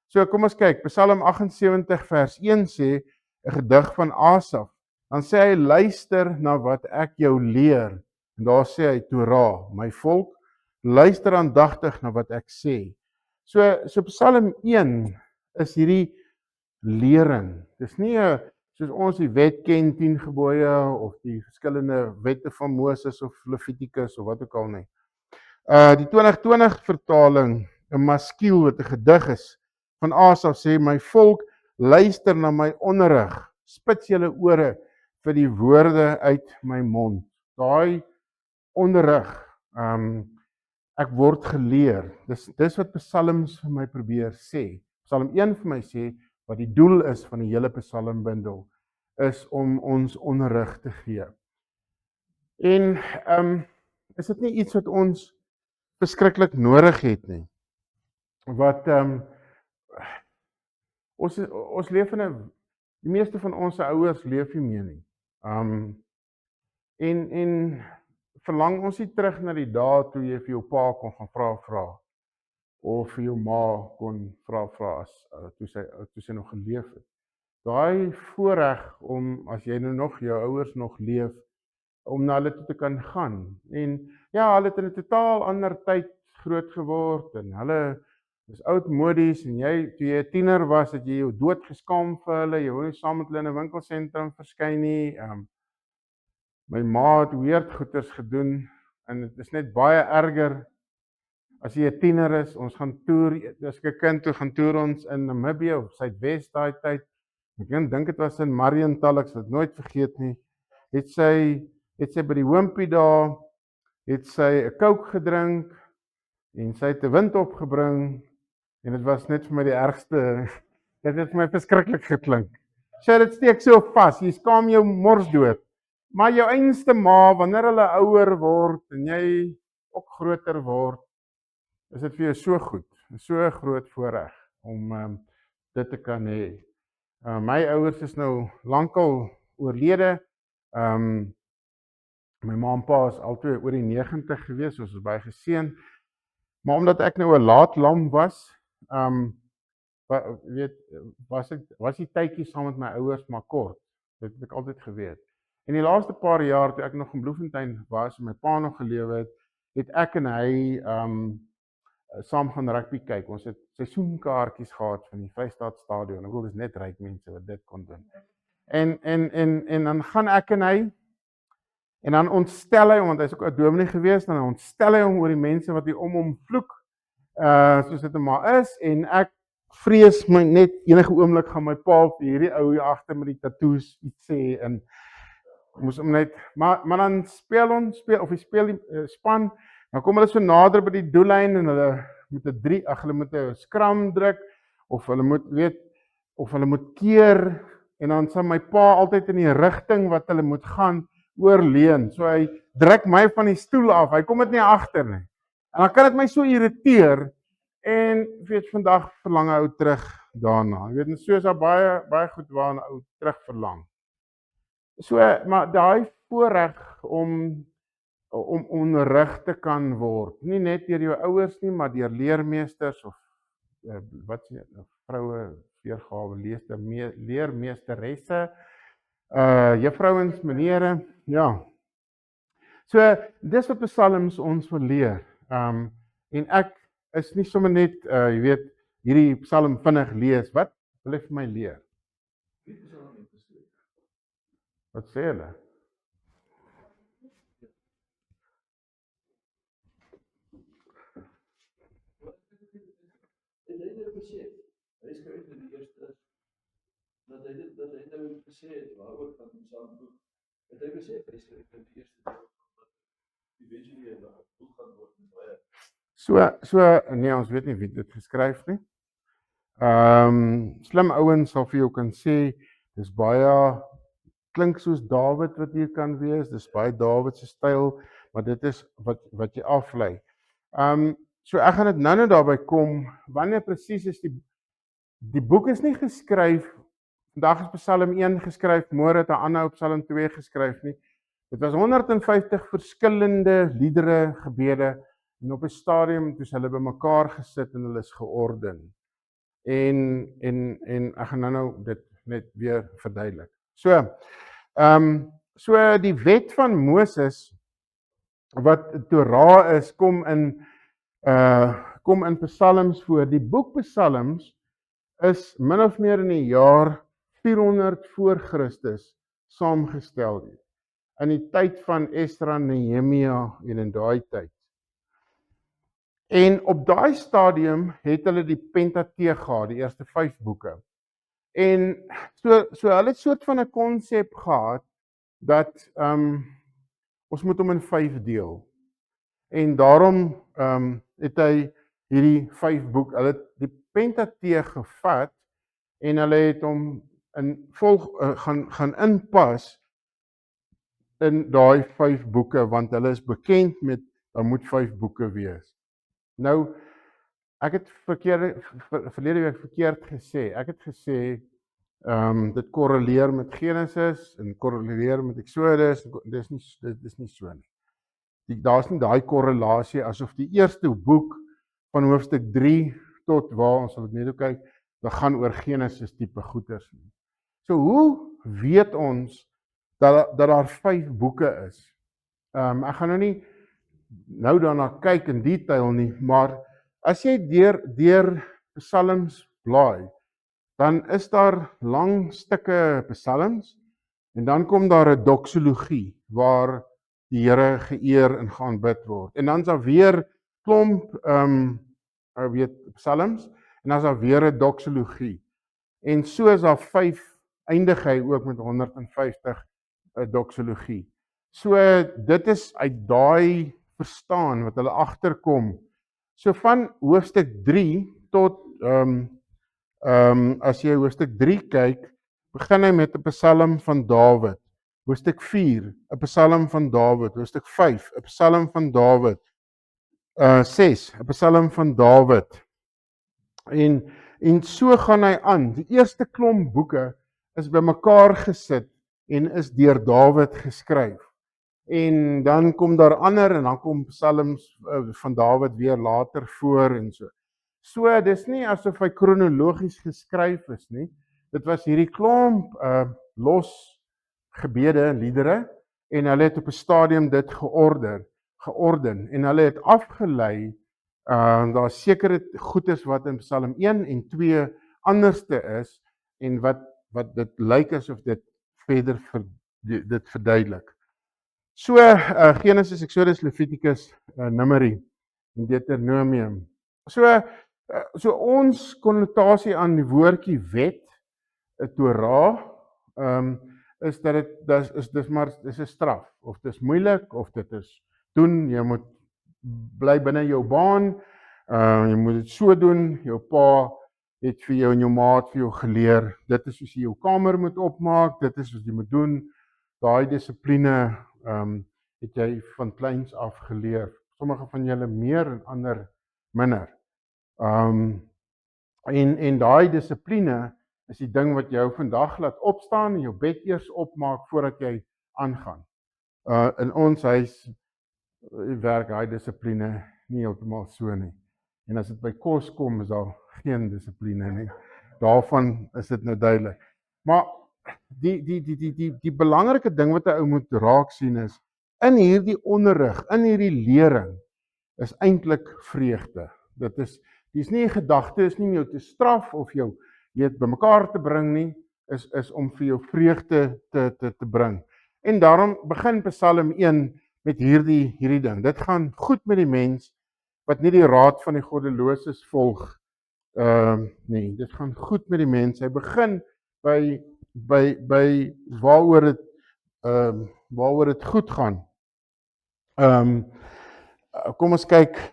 So kom ons kyk, Psalm 78 vers 1 sê, 'n gedig van Asaf. Dan sê hy, luister na wat ek jou leer. En daar sê hy, Torah, my volk, luister aandagtig na wat ek sê. So Psalm 1 is hierdie lering. Dis nie soos ons die wet ken, 10 gebooie of die verskillende wette van Moses of Levitikus of wat ook al nie. Die 2020 vertaling, 'n maskiel wat 'n gedig is van Asaf, sê, my volk, luister na my onderrig, spits julle ore vir die woorde uit my mond. Daai onderrig, ek word geleer. Dis wat Psalms vir my probeer sê. Psalm 1 vir my sê, wat die doel is van die hele psalmbundel, is om ons onderrig te gee. En is dit nie iets wat ons beskiklik nodig het nie? Wat ons leef in die meeste van ons ouers leef nie meer nie. En verlang ons nie terug na die dae toe jy vir jou pa kon gaan vra of vir jou ma kon vra toe sy nog geleef het. Daai voorreg om, as jy nou nog jou ouers nog leef, om na hulle toe te kan gaan. En ja, hulle het in 'n totaal ander tyd groot geword en hulle is oudmodies en toe jy 'n tiener was, het jy jou dood geskaam vir hulle, jy wou nie saam met hulle in 'n winkelsentrum verskyn nie. My ma het weird goeders gedoen en dit is net baie erger as jy 'n tiener is. Ons gaan toer, as ek 'n kind toe gaan toer ons in Namibië of Suidwes daai tyd. Ek dink dit was in Mariental, ek sal dit nooit vergeet nie. Het sy by die hoompie daar, het sy 'n Coke gedrink en sy het 'n wind opgebring en dit was net vir my die ergste. Dit het vir my verskriklik geklink. So dit steek so vas, jy skaam jou mors dood. Maar jou einste ma, wanneer hulle ouer word en jy ook groter word, is dit vir jou so goed, so 'n groot voorreg om dit te kan hê. My ouers is nou lankal oorlede. My ma en pa is albei oor die 90 gewees, ons is baie geseën. Maar omdat ek nou 'n laat lam was, was die tydjie saam met my ouers maar kort. Dit het ek altyd geweet. En die laaste paar jaar toe ek nog in Bloemfontein was en my pa nog gelewe het ek en hy saam gaan rugby kyk. Ons het seisoenkaartjies gehad van die Vrystaat Stadion. Ek bedoel, dis net ryk mense wat dit kon doen. En dan gaan ek en hy, en dan ontstel hy, want hy's ook 'n dominee gewees, dan ontstel hy hom oor die mense wat hier om hom vloek, soos dit maar is, en ek vrees my net enige oomblik gaan my pa op hierdie ou hier agter met die tattoos iets sê, en moes hom net, maar dan speel die span, dan kom hulle so nader by die doellyn en hulle moet 'n skram druk, of hulle moet keer, en dan sal my pa altyd in die rigting wat hulle moet gaan oorleun. So hy druk my van die stoel af. Hy kom dit nie agter nie. En dan kan dit my so irriteer. En vandag verlang ou terug daarna. Jy weet, so is daar baie goed waarna ou terug verlang. So, maar daai voorreg om onderrig te kan word, nie net deur jou ouers nie, maar deur leermeesters of vroue, weergawe leermeesteresse, juffrouens, menere, ja. So, dis wat psalms ons wil leer. En ek is nie sommer net, jy weet, hierdie psalm vinnig lees. Wat wil hy vir my leer? Wat sê hulle? Hy skryf in die eerste dat hy nou gesê het waaroor gaan die Psalmboek. Het hy gesê hy skryf in die eerste deel dat eventually 'n boek gaan word met baie. So nee, ons weet nie wie dit geskryf nie. Slim ouens sal vir jou kan sê dis baie klink soos Dawid wat hier kan wees. Dis baie Dawid se styl, maar dit is wat jy aflei. So ek gaan dit nou daarby kom. Wanneer presies is die boek is nie geskryf. Vandag is Psalm 1 geskryf, môre het 'n ander op Psalm 2 geskryf nie. Dit was 150 verskillende liedere, gebede en op 'n stadium toe hulle bymekaar gesit en hulle is georden. En ek gaan nou dit net weer verduidelik. So die wet van Moses wat Torah is, kom in Psalms voor. Die boek Psalms is min of meer in die jaar 400 voor Christus saamgestel in die tyd van Esdra, Nehemia en in daai tyd. En op daai stadium het hulle die Pentateeg gehad, die eerste 5 boeke. En so hulle het soort van 'n konsep gehad dat ons moet hom in 5 deel. En daarom het hy hierdie 5 boek, hulle het die Pentateeg gevat en hulle het hom gaan inpas in daai 5 boeke, want hulle is bekend met daar moet 5 boeke wees. Nou, ek het verlede week verkeerd gesê. Ek het gesê dit korreleer met Genesis en korreleer met Exodus. Dit is nie so nie. Daar's nie daai korrelasie asof die eerste boek van hoofstuk 3 tot waar ons sal dit net kyk, dit gaan oor Genesis tipe goeters nie. So hoe weet ons dat daar 5 boeke is? Ek gaan nou nie nou daarna kyk in detail nie, maar as jy deur psalms blaai, dan is daar lang stukke psalms en dan kom daar 'n doxologie waar die Here geëer en geaanbid word. En dan's daar weer klomp psalms en dan's daar weer 'n doxologie. En so is daar 5 eindig hy ook met 150 'n doxologie. So dit is uit daai verstaan wat hulle agterkom. So van hoofstuk 3 tot as jy hoofstuk 3 kyk, begin hy met 'n psalm van Dawid. Hoofstuk 4, 'n psalm van Dawid. Hoofstuk 5, 'n psalm van Dawid. 6, 'n psalm van Dawid. En so gaan hy aan. Die eerste klomp boeke is bymekaar gesit en is deur Dawid geskryf. En dan kom daar ander en dan kom psalms van Dawid weer later voor en so. So dis nie asof hy kronologies geskryf is nie. Dit was hierdie klomp los gebede en liedere en hulle het op 'n stadium dit georden en hulle het afgelei daar sekere goedes wat in Psalm 1 en 2 anderste is en wat dit lyk asof dit verder dit verduidelik. So Genesis, Exodus, Levitikus, Numeri en Deuteronomium. So ons konnotasie aan die woordjie wet, Torah, is dat dis 'n straf of dis moeilik of dit is doen, jy moet bly binne jou baan, jy moet dit so doen, jou pa het vir jou en jou ma het vir jou geleer, dit is soos jy jou kamer moet opmaak, dit is wat jy moet doen, daai dissipline het jy van kleins af geleer, sommige van julle meer en ander minder. En daai dissipline is die ding wat jou vandag laat opstaan en jou bed eers opmaak voordat jy aangaan. In ons huis werk daai dissipline nie heeltemal so nie. En as dit by kos kom, is daar geen dissipline nie. daarvan is dit nou duidelik. Maar die belangrike ding wat 'n ou moet raak sien is, in hierdie onderrig, in hierdie lering, is eintlik vreugde. Dis nie 'n gedagte, is nie om jou te straf of jou bymekaar te bring nie, is om vir jou vreugde te bring. En daarom begin Psalm 1 met hierdie ding. Dit gaan goed met die mens wat nie die raad van die goddeloses volg nee, dit gaan goed met die mens. Hy begin by waaroor dit goed gaan. Kom ons kyk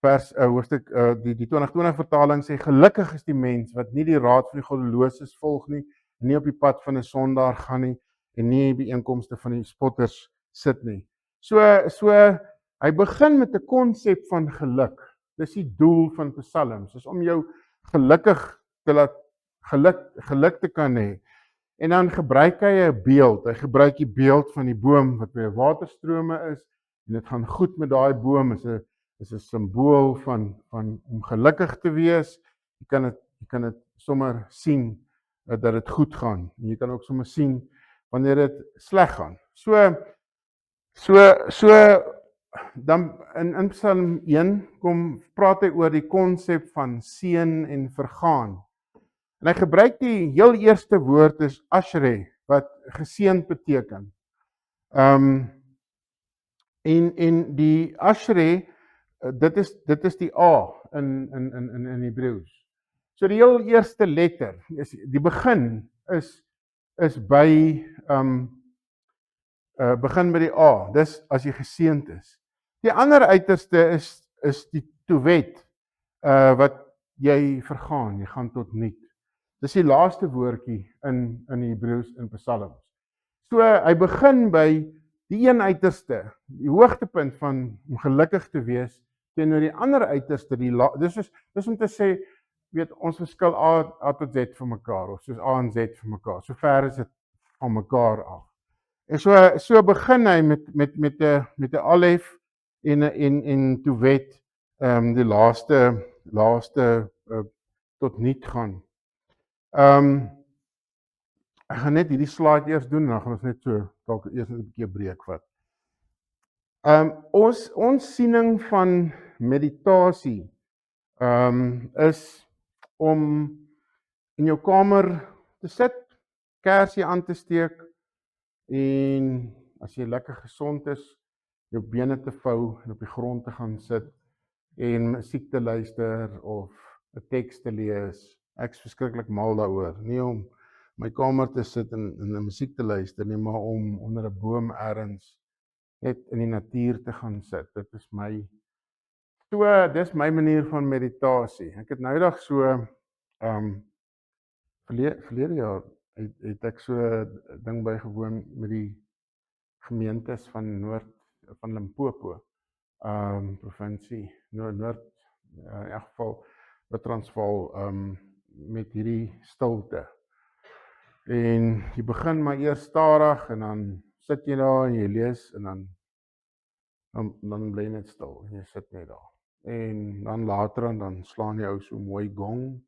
vers hoofstuk die 2020 vertaling sê gelukkig is die mens wat nie die raad van die goddeloses volg nie, nie op die pad van 'n sondaar gaan nie en nie by einkomste van die spotters sit nie. So hy begin met 'n konsep van geluk. Dis die doel van psalms, is om jou gelukkig te laat geluk te kan hê. En dan gebruik hy 'n beeld. Hy gebruik die beeld van die boom wat by 'n waterstrome is en dit gaan goed met daai boom, is 'n simbool van om gelukkig te wees. Jy kan dit sommer sien dat dit goed gaan. En jy kan ook sommer sien wanneer dit sleg gaan. Dan in Psalm 1 praat hy oor die konsep van seën en vergaan. En hy gebruik die heel eerste woord is Ashrei, wat geseënd beteken. En die Ashrei, dit is die A in Hebreëus. So die heel eerste letter, die begin is by begin by die A. Dis as jy geseënd is. Die ander uiterste is die Towet, wat jy vergaan, jy gaan tot niet. Dis die laaste woordjie in Hebreëus in Psalms. So hy begin by die een uiterste, die hoogtepunt van om gelukkig te wees, teenoor die ander uiterste, dis om te sê, weet, ons verskil A tot Z vir mekaar, of soos A en Z vir mekaar, so ver is dit van mekaar af. En so begin hy met 'n alef en Towet, die laaste tot niet gaan. Ek gaan net hierdie slide eers doen en dan gaan ons net so dalk eers 'n bietjie 'n breek vat. Ons siening van meditasie is om in jou kamer te sit, kersie aan te steek en as jy lekker gesond is, jou bene te vou en op die grond te gaan sit en musiek te luister of 'n teks te lees. Ek's verskriklik mal daaroor, nie om my kamer te sit en 'n musiek te luister nie, maar om onder 'n boom ergens net in die natuur te gaan sit. Dis my manier van meditasie. Ek het noudag so verlede jaar het ek so 'n ding bygewoon met die gemeentes van Limpopo, provinsie, Noord, in elk geval Transvaal, met hierdie stilte. En jy begin maar eers stadig en dan sit jy daar en jy lees en dan bly net stil en jy sit net daar. En dan later en dan slaan jy ou so mooi gong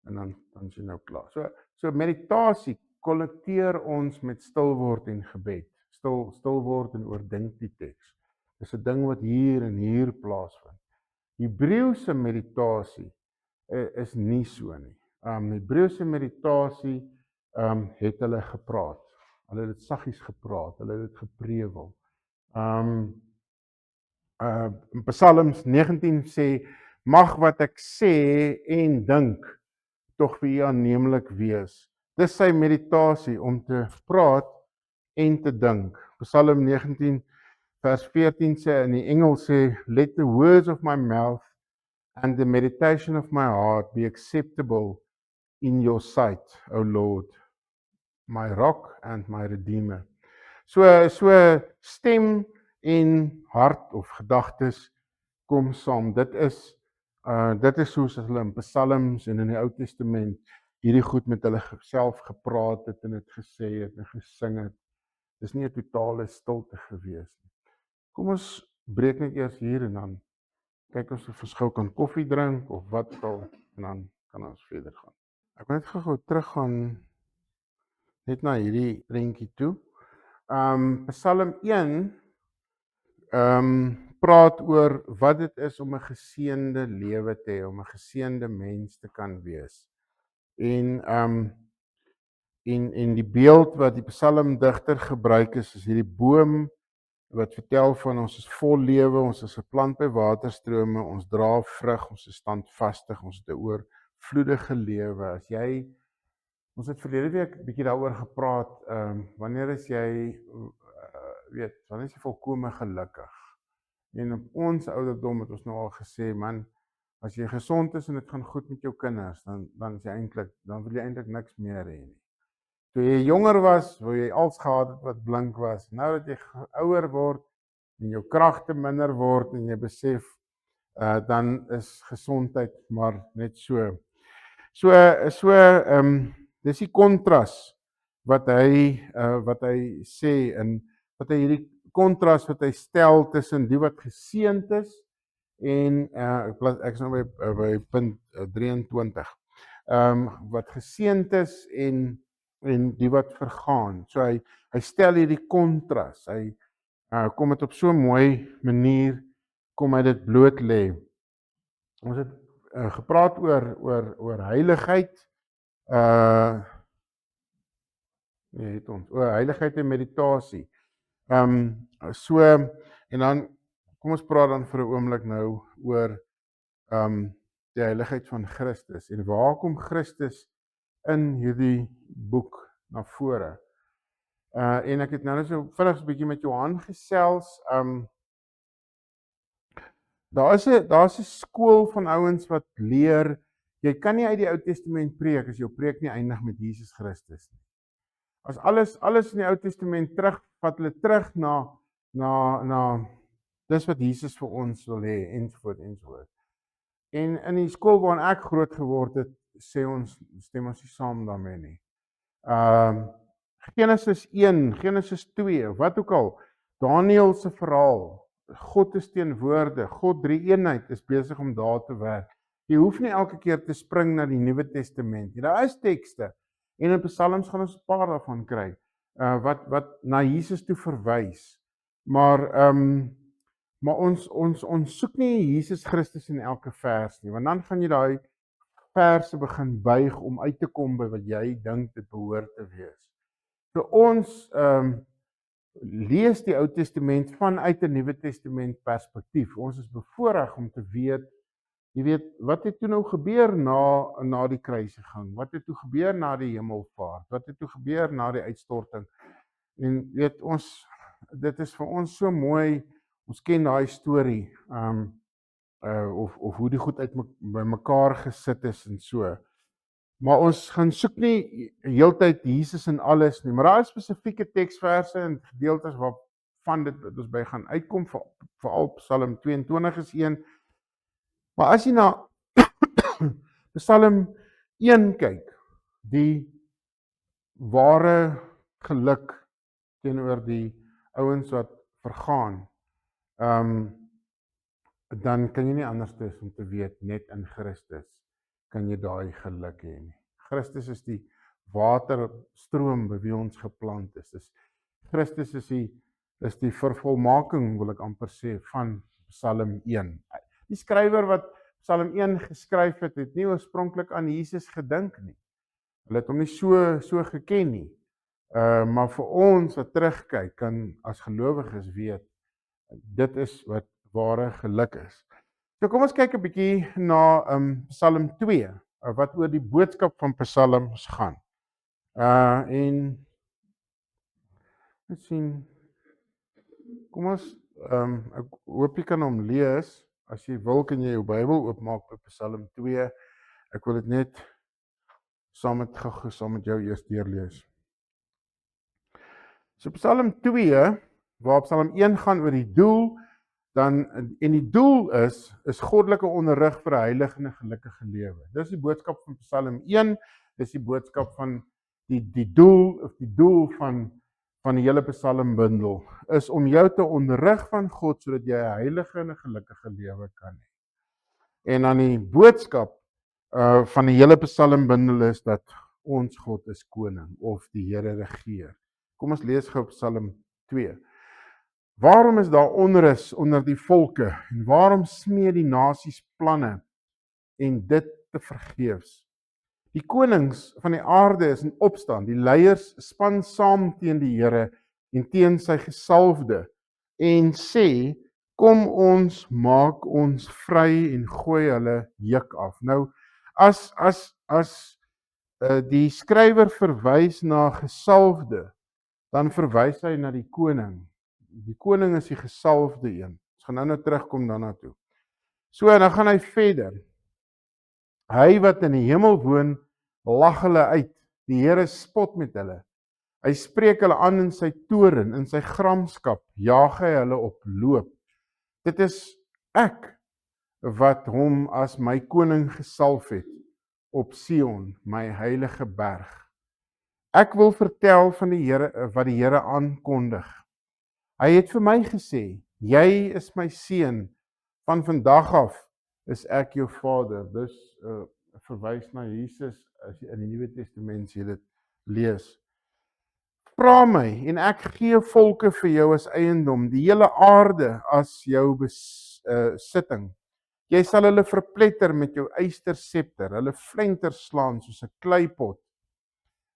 en dan is jy nou klaar. So meditasie konnekteer ons met stil word en gebed. Stil word en oordink die teks. Dis 'n ding wat hier en hier plaasvind. Hebreëse meditasie is nie so nie. Hebreëse meditasie het hulle gepraat. Hulle het dit saggies gepraat, hulle het dit geprewel. Psalms 19 sê, mag wat ek sê en dink tog vir u aanneemlik wees. Dis sy meditasie om te praat en te dink. Psalm 19 vers 14 sê in die Engels sê, let the words of my mouth and the meditation of my heart be acceptable in your sight, O Lord, my rock and my redeemer. So stem en hart of gedagtes kom saam. Dit is soos hulle in Psalms en in die Ou Testament hierdie goed met hulle self gepraat het en dit gesê het en gesing het. Dis nie 'n totale stilte gewees nie. Kom ons breek net eers hier en dan kyk ons of ons gou kan koffie drink of wat al en dan kan ons verder gaan. Ek wil net gou teruggaan net na hierdie prentjie toe. Psalm 1 praat oor wat dit is om 'n geseënde lewe te hê, om 'n geseënde mens te kan wees. En die beeld wat die psalmdigter gebruik is hierdie boom wat vertel van ons is vol lewe, ons is 'n plant by waterstrome, ons dra vrug, ons is standvastig, ons het 'n oorvloedige lewe. Ons het verlede week bietjie daaroor gepraat, wanneer is jy wanneer is jy volkome gelukkig? En op ons ouderdom het ons nou al gesê, man, as jy gesond is en dit gaan goed met jou kinders, dan is jy dan wil jy eintlik niks meer hê nie. Toe jy jonger was, wou jy alles gehad het wat blink was. Nou dat jy ouer word en jou kragte minder word en jy besef, dan is gesondheid maar net so. Dis die kontras wat hy sê en wat hy hierdie kontras wat hy stel tussen die wat geseënd is en ek is nou by punt 23. Wat geseënd is en die wat vergaan. So hy stel hierdie kontras. Hy kom dit op so 'n mooi manier kom hy dit bloot lê. Ons het gepraat oor heiligheid. Heiligheid en meditasie. En dan kom ons praat dan vir 'n oomblik nou oor die heiligheid van Christus en waar kom Christus in hierdie boek na vore. En ek het nou so vinnig 'n bietjie met Johan gesels. Daar's 'n skool van ouens wat leer jy kan nie uit die Ou Testament preek as jou preek nie eindig met Jesus Christus nie. As alles in die Ou Testament vat hulle terug na dis wat Jesus vir ons wil hê ensovoort. En in die skool waarin ek groot geword het, stem ons nie saam daarmee nie. Genesis 1, Genesis 2, wat ook al, Daniël se verhaal, God is teenwoordig, God drie-eenheid is besig om daar te werk. Jy hoef nie elke keer te spring na die Nuwe Testament nie. Daar is tekste en in Psalms gaan ons 'n paar daarvan kry wat na Jesus toe verwys. Maar ons soek nie Jesus Christus in elke vers nie, want dan gaan jy daai verse begin buig om uit te kom by wat jy dink dit behoort te wees. So ons lees die Ou Testament vanuit 'n Nuwe Testament perspektief. Ons is bevoorreg om te weet, jy weet, wat het toe nou gebeur na die kruisiging? Wat het toe gebeur na die hemelvaart? Wat het toe gebeur na die uitstorting? En weet dit is vir ons so mooi. Ons ken daai storie, of hoe die goed by mekaar gesit is en so. Maar ons gaan soek nie heeltyd Jesus in alles nie, maar daar is spesifieke teksverse en gedeeltes waarvan dit ons by gaan uitkom, veral Psalm 22 is een. Maar as jy na Psalm 1 kyk, die ware geluk teenoor die ouens wat vergaan, dan kan jy nie anders as om te weet net in Christus kan jy daai geluk hê nie. Christus is die waterstroom by wie ons geplant is. Christus is die vervolmaking, wil ek amper sê, van Psalm 1. Die skrywer wat Psalm 1 geskryf het nie oorspronklik aan Jesus gedink nie. Hulle het hom nie so geken nie. Maar vir ons wat terugkyk, kan as gelowiges weet, dit is wat ware geluk is. So kom ons kyk 'n bietjie na Psalm 2, wat oor die boodskap van Psalms gaan. En let's sien. Kom ons ek hoop jy kan hom lees. As jy wil, kan jy jou Bybel oopmaak by Psalm 2. Ek wil dit net saam met jou eers deurlees. So Psalm 2, waar Psalm 1 gaan oor die doel, en die doel is goddelike onderrig vir 'n heilige en 'n gelukkige lewe. Dis die boodskap van Psalm 1, dis die boodskap van die doel van die hele psalmbundel, is om jou te onderrig van God, sodat jy 'n heilige en 'n gelukkige lewe kan hê. En dan die boodskap van die hele psalmbundel is dat ons God is koning of die Here regeer. Kom ons lees gou Psalm 2. Waarom is daar onrus onder die volke en waarom smee die nasies planne en dit te vergeefs? Die konings van die aarde is in opstand, die leiers span saam teen die Here en teen sy gesalfde en sê, kom ons maak ons vry en gooi hulle juk af. Nou, as die skrywer verwys na gesalfde, dan verwys hy na die koning. Die koning is die gesalfde een. Ons gaan nou terugkom daarna toe. So, dan gaan hy verder. Hy wat in die hemel woon, lag hulle uit. Die Here spot met hulle. Hy spreek hulle aan in sy toorn, in sy gramskap, jaag hy hulle op loop. Dit is ek wat hom as my koning gesalf het op Sion, my heilige berg. Ek wil vertel van die Here wat die Here aankondig. Hy het vir my gesê, jy is my seun, van vandag af is ek jou vader. Dis verwys na Jesus as jy in die Nuwe Testament jy dit lees. Vra my en ek gee volke vir jou as eiendom, die hele aarde as jou besitting. Jy sal hulle verpletter met jou eysterscepter, hulle flenter slaan soos 'n kleipot.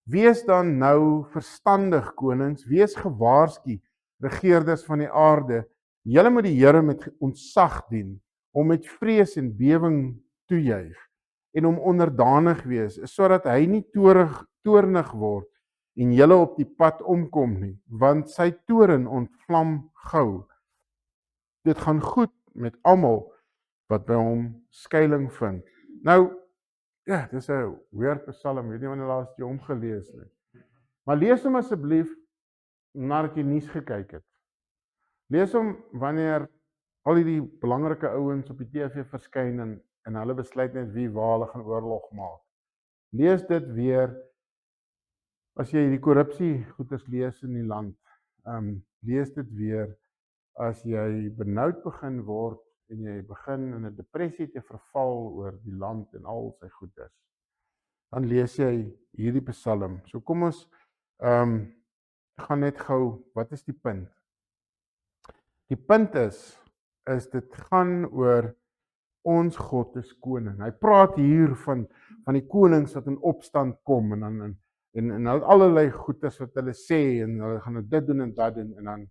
Wees dan nou verstandig, konings, wees gewaarsku, regeerders van die aarde. Julle moet die Here met ontzag dien, hom met vrees en bewing toejuig en hom onderdanig wees, sodat hy nie toornig word en julle op die pad omkom nie, want sy toorn ontvlam gou. Dit gaan goed met almal wat by hom skuiling vind. Nou, ja, dis 'n weird psalm, weet nie wanneer laas jy hom gelees nie. Maar lees hom asseblief nadat jy nuus gekyk het. Lees hom wanneer al die belangrike ouens op die TV verskyn en hulle besluit net wie waar hulle gaan oorlog maak. Lees dit weer as jy die korrupsie goeders lees in die land. Lees dit weer as jy benoud begin word en jy begin in 'n depressie te verval oor die land en al sy goeders. Dan lees jy hierdie psalm. So kom ons gaan net gou, wat is die punt? Die punt is dit gaan oor ons God is koning. Hy praat hier van die konings wat in opstand kom en hulle allerlei goeders wat hulle sê en hulle gaan dit doen en dat doen en dan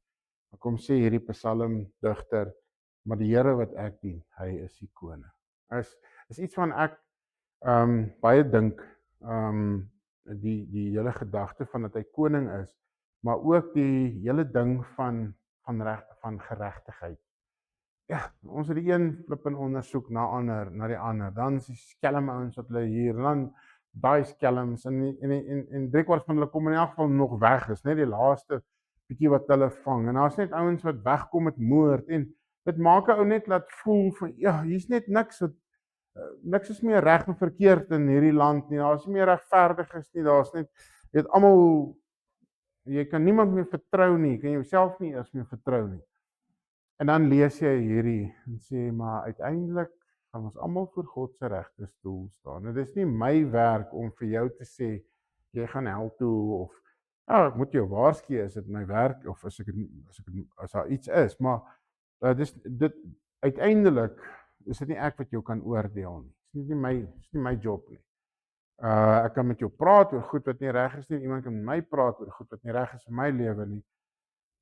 kom sê hierdie psalmdigter, maar die Here wat ek dien, hy is die koning. Is iets van ek baie dink, die hele gedagte van dat hy koning is, maar ook die hele ding van geregtigheid. Ja, ons het die een flip en ondersoek na die ander, dan is die skelm ouens wat hulle hier, dan daai skelms en 3/4 van hulle kom in elk geval nog weg, is net die laaste bietjie wat hulle vang, en daar's net ouens wat wegkom met moord, en dit maak 'n ou net laat voel van, ja, hier's net niks is meer reg en verkeerd in hierdie land nie, daar's nie meer regverdiges nie, daar's net, jy weet, almal, jy kan niemand meer vertrou nie, jy kan jouself nie eers meer vertrou nie. En dan lees jy hierdie en sê, maar uiteindelik gaan ons almal voor God se regte stoel staan. En dit is nie my werk om vir jou te sê, jy gaan hel toe, of ek moet jou waarsku, is dit my werk, of as daar iets is, maar dit uiteindelik is dit nie ek wat jou kan oordeel nie. Dit is nie my job nie. Ek kan met jou praat oor goed wat nie reg is nie, iemand kan met my praat oor goed wat nie reg is in my lewe nie,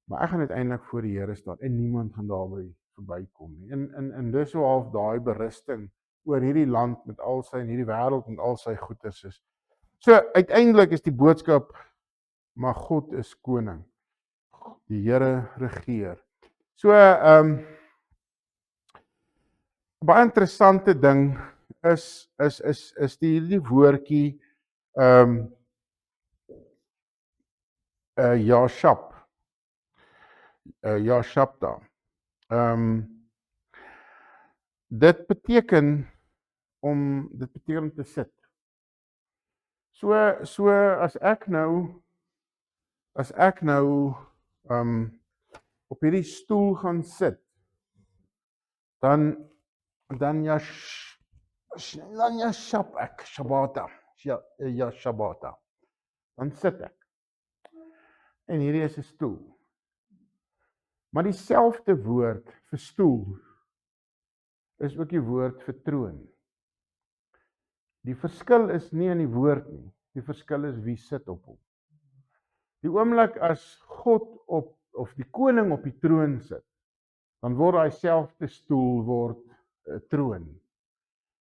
maar ek gaan uiteindelik voor die Here staan en niemand gaan daarby verbykom nie. En dis so half daai berusting oor hierdie land met al sy en hierdie wêreld met al sy goeders is. So uiteindelik is die boodskap, maar God is koning. Die Here regeer. So baie interessante ding is die woordjie Yashapta. Dit beteken om te sit. So as ek nou op hierdie stoel gaan sit, dan Dan shop ek, Shabata. Ja, Shabata. Dan sit ek. En hierdie is 'n stoel. Maar dieselfde woord vir stoel is ook die woord vir troon. Die verskil is nie in die woord nie. Die verskil is wie sit op hom. Die oomblik as God of die koning op die troon sit, dan word daai selfde stoel word 'n troon.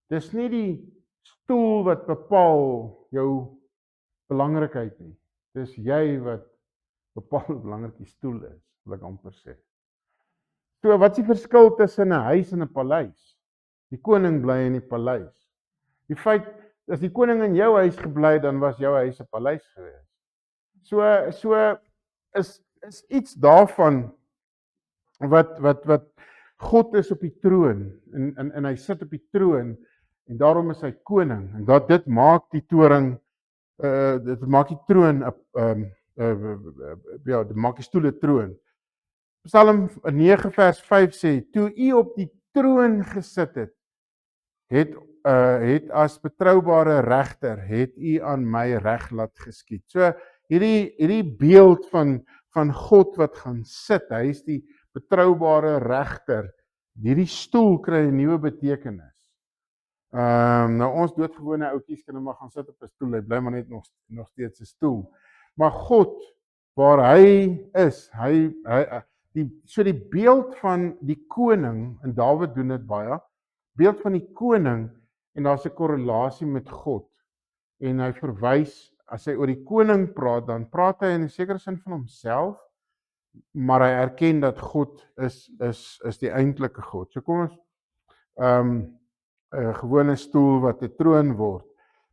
Dis nie die stoel wat bepaal jou belangrikheid nie. Dis jy wat bepaal hoe belangrik die stoel is, wil ek amper sê. So wat is die verskil tussen 'n huis en 'n paleis? Die koning bly in die paleis. Die feit as die koning in jou huis gebly het, dan was jou huis 'n paleis gewees. So is iets daarvan wat God is op die troon en hy sit op die troon en daarom is hy koning en dit maak die toring dit maak die troon ja, dit maak die stoel 'n troon. Psalm 9 vers 5 sê: "Toe u op die troon gesit het as betroubare regter het u aan my reg laat geskied." So hierdie beeld van God wat gaan sit, hy is die betroubare regter. Hierdie stoel kry 'n nuwe betekenis. Nou ons doodgewone ouetjies kan maar gaan sit op 'n stoel, hy bly maar net nog steeds 'n stoel. Maar God, waar hy is, die beeld van die koning, en Dawid doen dit baie, beeld van die koning, en daar's 'n korrelasie met God. En hy verwys, as hy oor die koning praat, dan praat hy in 'n sekere sin van homself, maar hy erken dat God is die eintlike God. So kom ons 'n gewone stoel wat 'n troon word.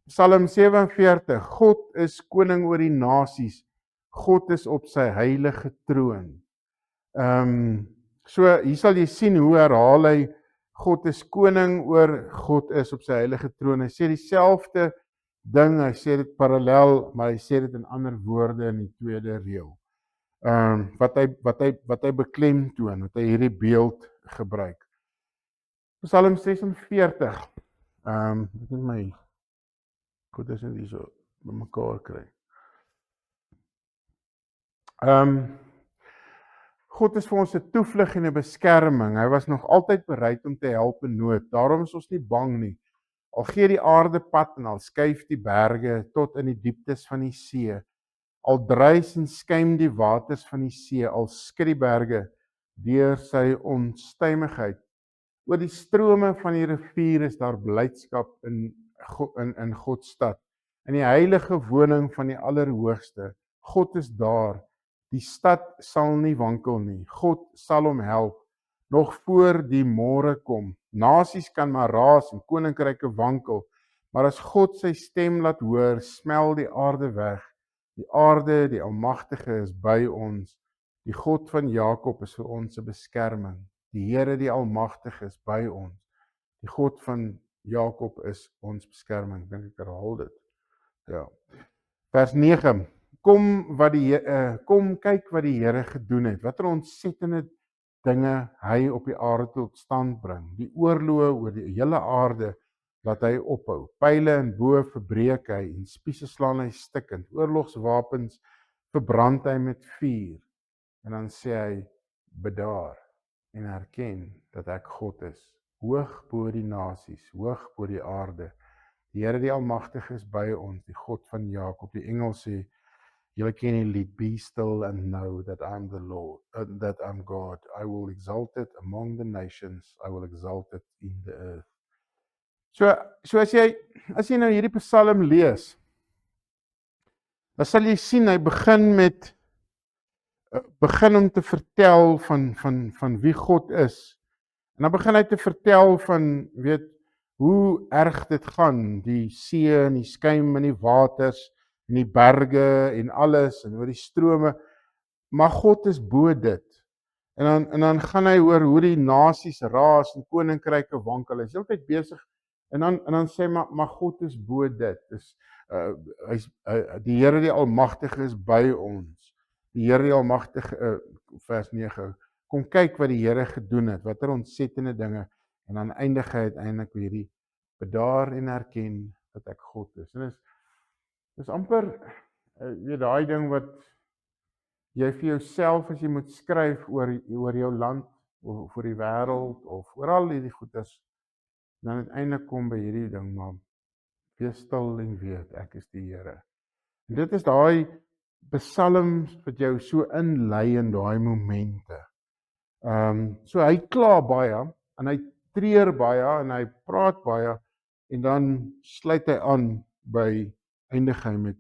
Psalm 47: God is koning oor die nasies. God is op sy heilige troon. So hier sal jy sien hoe herhaal hy God is koning oor, God is op sy heilige troon. Hy sê dieselfde ding, hy sê dit parallel, maar hy sê dit in ander woorde in die tweede reël. Wat hy beklemtoon, wat hy hierdie beeld gebruik. Psalm 46. Ek moet my goed is net hierso bymekaar kry. God is vir ons 'n toevlug en 'n beskerming. Hy was nog altyd bereid om te help in nood. Daarom is ons nie bang nie. Al gee die aarde pad en al skuif die berge tot in die dieptes van die see. Al dreis en skuim die waters van die see, al skud die berge deur sy onstuimigheid. Oor die strome van die rivier is daar blydskap in God se stad. In die heilige woning van die Allerhoogste. God is daar. Die stad sal nie wankel nie. God sal hom help nog voor die môre kom. Nasies kan maar raas en koninkryke wankel, maar as God sy stem laat hoor, smel die aarde weg. Die aarde, die Almagtige is by ons. Die God van Jakob is vir ons 'n beskerming. Die Here, die Almagtige, is by ons. Die God van Jakob is ons beskerming. Ek dink ek herhaal dit. Ja. Vers 9. Kom kyk wat die Here gedoen het. Watter ontsettende dinge hy op die aarde tot stand bring. Die oorloë oor die hele aarde laat hy ophou. Pyle en boë verbreek hy en spiese slaan hy stikkend. Oorlogswapens verbrand hy met vuur. En dan sê hy: bedaar en erken dat ek God is. Hoog bo die nasies, hoog bo die aarde. Die Here die Almagtige is by ons, die God van Jakob. Die engel sê, julle ken die lied, be still and know that I'm the Lord, that I'm God. I will exalt it among the nations, I will exalt it in the earth. So as jy nou hierdie Psalm lees, dan sal jy sien hy begin om te vertel van wie God is. En dan begin hy te vertel van, hoe erg dit gaan, die see en die skuim en die waters en die berge en alles en oor die strome, maar God is bo dit. En dan gaan hy oor hoe die nasies raas en koninkryke wankel. Hy is heeltyd besig en dan sê hy maar God is bo dit. Dis die Here die Almagtige is by ons. Die Here die Almagtige, vers 9. Kom kyk wat die Here gedoen het, watter ontsettende dinge, en dan eindig hy uiteindelik hierdie bedaar en erken dat ek God is. En dis amper, weet daai ding wat jy vir jouself as jy moet skryf oor jou land, of oor die wêreld, of oor al hierdie goeders, dan uiteindelik kom by hierdie ding, maar wees stil en weet, ek is die Here. En dit is daai psalms wat jou so inlei in daai momente. So hy kla baie, en hy treur baie, en hy praat baie, en dan sluit hy aan by eindig hy met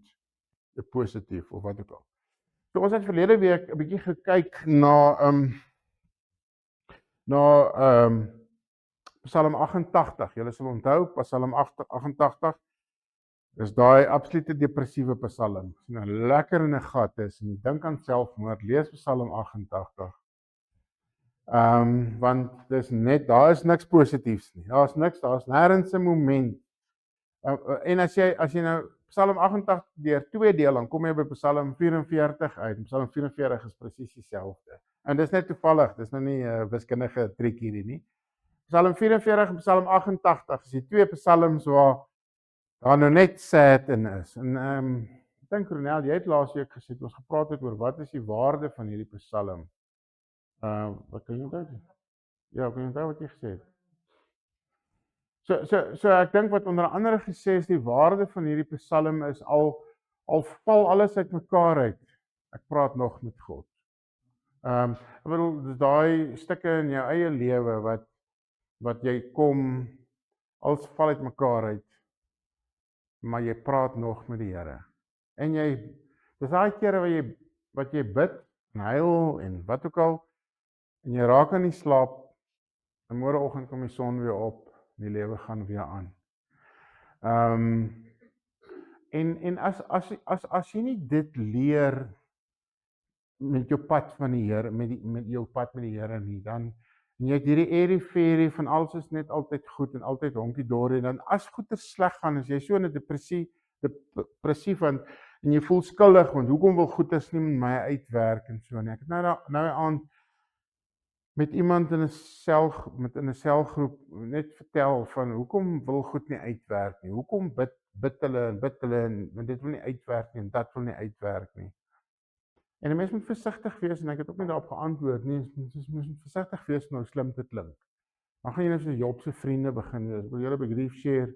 'n positief, of wat ook al. So ons het verlede week 'n bietjie gekyk na Psalm 88. Julle sal onthou, Psalm 88 is daai absolute depressiewe psalm. As jy nou lekker in 'n gat is en jy dink aan selfmoord, lees Psalm 88. Want daar is niks positiefs nie. Daar's nêrens 'n moment. En as jy nou Psalm 88 deur 2 deel, dan kom jy by Psalm 44 uit. Psalm 44 is presies dieselfde. En dis net toevallig, dis nou nie 'n wiskundige triek hierdie nie. Psalm 44 en Psalm 88 is die 2 psalms waar daar nou net sad in is. En ek dink Ronel, jy het laasweek gesê, ons gepraat het oor wat is die waarde van hierdie psalm. Wat kan jy onthou? Ja, kan jy onthou wat jy gesê het? So ek dink wat onder andere gesê is, die waarde van hierdie psalm is al val alles uitmekaar uit. Ek praat nog met God. Ek bedoel, dis daai stukke in jou eie lewe wat jy kom, alles val uitmekaar uit, maar jy praat nog met die Here. En dis daai kere wat jy bid en huil en wat ook al, en jy raak aan die slaap, en môreoggend kom die son weer op, die lewe gaan weer aan. En as jy nie dit leer met jou pad van die Here, met jou pad met die Here nie, dan en jy het hierdie airy-fairy van alles is net altyd goed en altyd honkie-dorie, en dan as goeie sleg gaan, as jy so in 'n depressief en jy voel skuldig, want hoekom wil goeie nie met my uitwerk en so, en ek het nou aan met iemand in 'n selgroep net vertel van hoekom wil goed nie uitwerk nie, hoekom bid hulle en dit wil nie uitwerk nie, en dat wil nie uitwerk nie. En 'n mens moet versigtig wees, en ek het ook nie daarop geantwoord nie, mens moet versigtig wees om nou slim te klink. Dan gaan jy nou so Job se vriende begin, wil julle by Grief Share,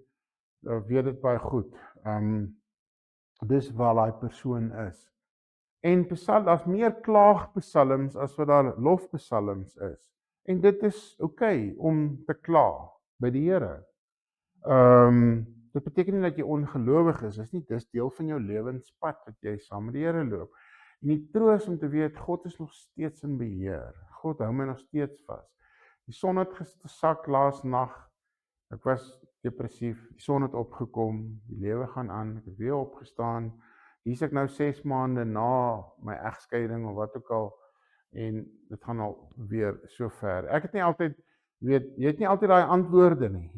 weet dit baie goed. Dis waar daai persoon is. En daar's meer klaagpsalms as wat daar lofpsalms is. En dit is oukei om te kla by die Here. Dit beteken nie dat jy ongelowig is nie, dis deel van jou lewenspad wat jy saam met die Here loop. En die troos om te weet, God is nog steeds in beheer. God hou my nog steeds vas. Die son het gesak laas nag. Ek was depressief. Die son het opgekom. Die lewe gaan aan. Ek het weer opgestaan. Hier is ek nou 6 maande na my egskeiding of wat ook al. En dit gaan al weer so ver. Ek het nie altyd, jy het nie altyd daai antwoorde nie.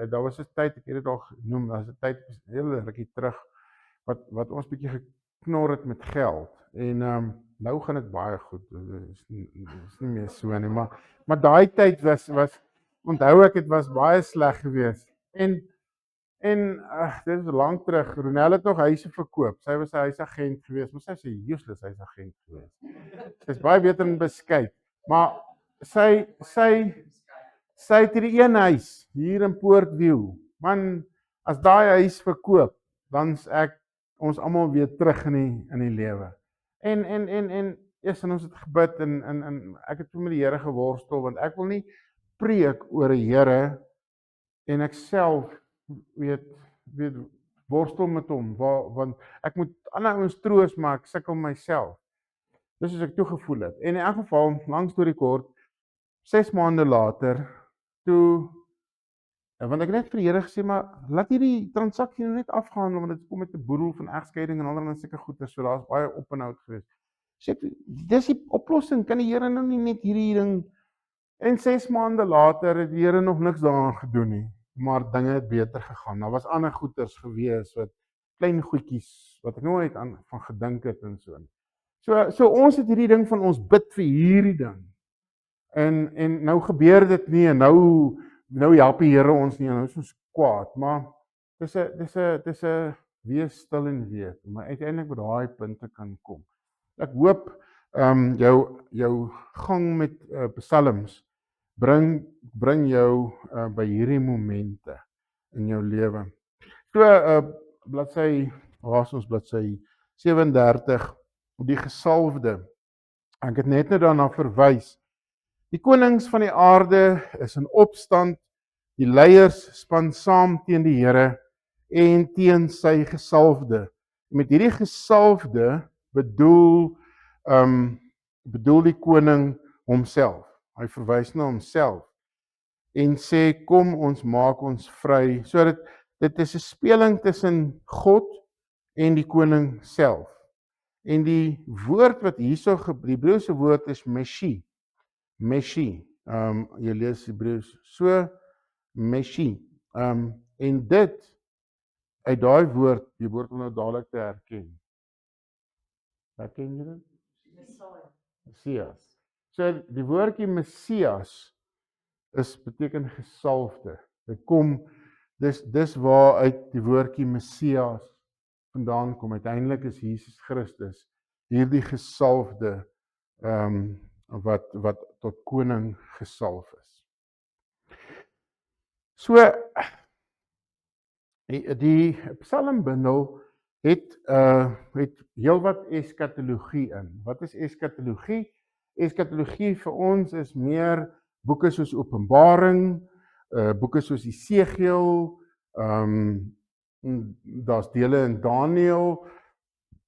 Daar was 'n tyd, ek het dit al genoem, daar was 'n tyd, hele rukkie terug, wat ons bietjie geknor het met geld. En nou gaan dit baie goed. Dit is nie meer so nie, maar daai tyd was onthou ek, dit was baie sleg geweest. En dit is lank terug. Ronel het nog huise verkoop. Sy was 'n huisagent geweest, maar sy was 'n useless huisagent geweest. Sy's baie beter in beskuit. Maar sy het hierdie een huis hier in Poortview. Man, as daai huis verkoop, dan's ons almal weer terug in die lewe. En ons het gebid en ek het met die Here geworstel, want ek wil nie preek oor 'n Here en ek self weet worstel met hom, want ek moet ander ouens troos, maar ek sukkel myself. Dis as ek toegevoel het. En in elk geval, lang storie kort, 6 maande later, want ek het net vir die Here gesê, maar laat hierdie transaksie net afgaan, want dit kom met 'n boedel van egskeiding en allerlei sulke goeie, so daar's baie op en hout geweest. Sê dis die oplossing, kan die Here nou nie net hierdie ding, en 6 maande later het die Here nog niks daaraan gedoen nie, maar dinge het beter gegaan. Daar was ander goeders gewees, wat klein goedjies, wat ek nooit aan van gedink het en so. So ons het hierdie ding van ons bid vir hierdie ding. En nou gebeur dit nie, en nou help die Here ons nie, en nou is ons kwaad, maar dis 'n wees stil en weet, maar uiteindelik by daai punte kan kom. Ek hoop jou gang met psalms bring jou by hierdie momente in jou lewe. So bladsy, waar is ons bladsy 37, die gesalfde. Ek het net daarna verwys. Die konings van die aarde is in opstand, die leiers span saam teen die Here en teen sy gesalfde. Met hierdie gesalfde bedoel die koning homself. Hy verwys na homself en sê kom ons maak ons vry. So dit is 'n speling tussen God en die koning self. En die woord wat hierso die Hebreëse woord is Meshi. Jy lees Hebreëus so Meshi. En dit uit daai woord, die woord om nou dadelik te herken. Herken jy dit? Messias. So die woordjie Messias beteken gesalfde. Dit kom dis waar uit die woordjie Messias vandaan kom. Uiteindelik is Jesus Christus hierdie gesalfde wat tot koning gesalf is. So die psalmbundel het heelwat eskatologie in. Wat is eskatologie? Eskatologie vir ons is meer boeke soos Openbaring, boeke soos Esegiel, daar's dele in Daniël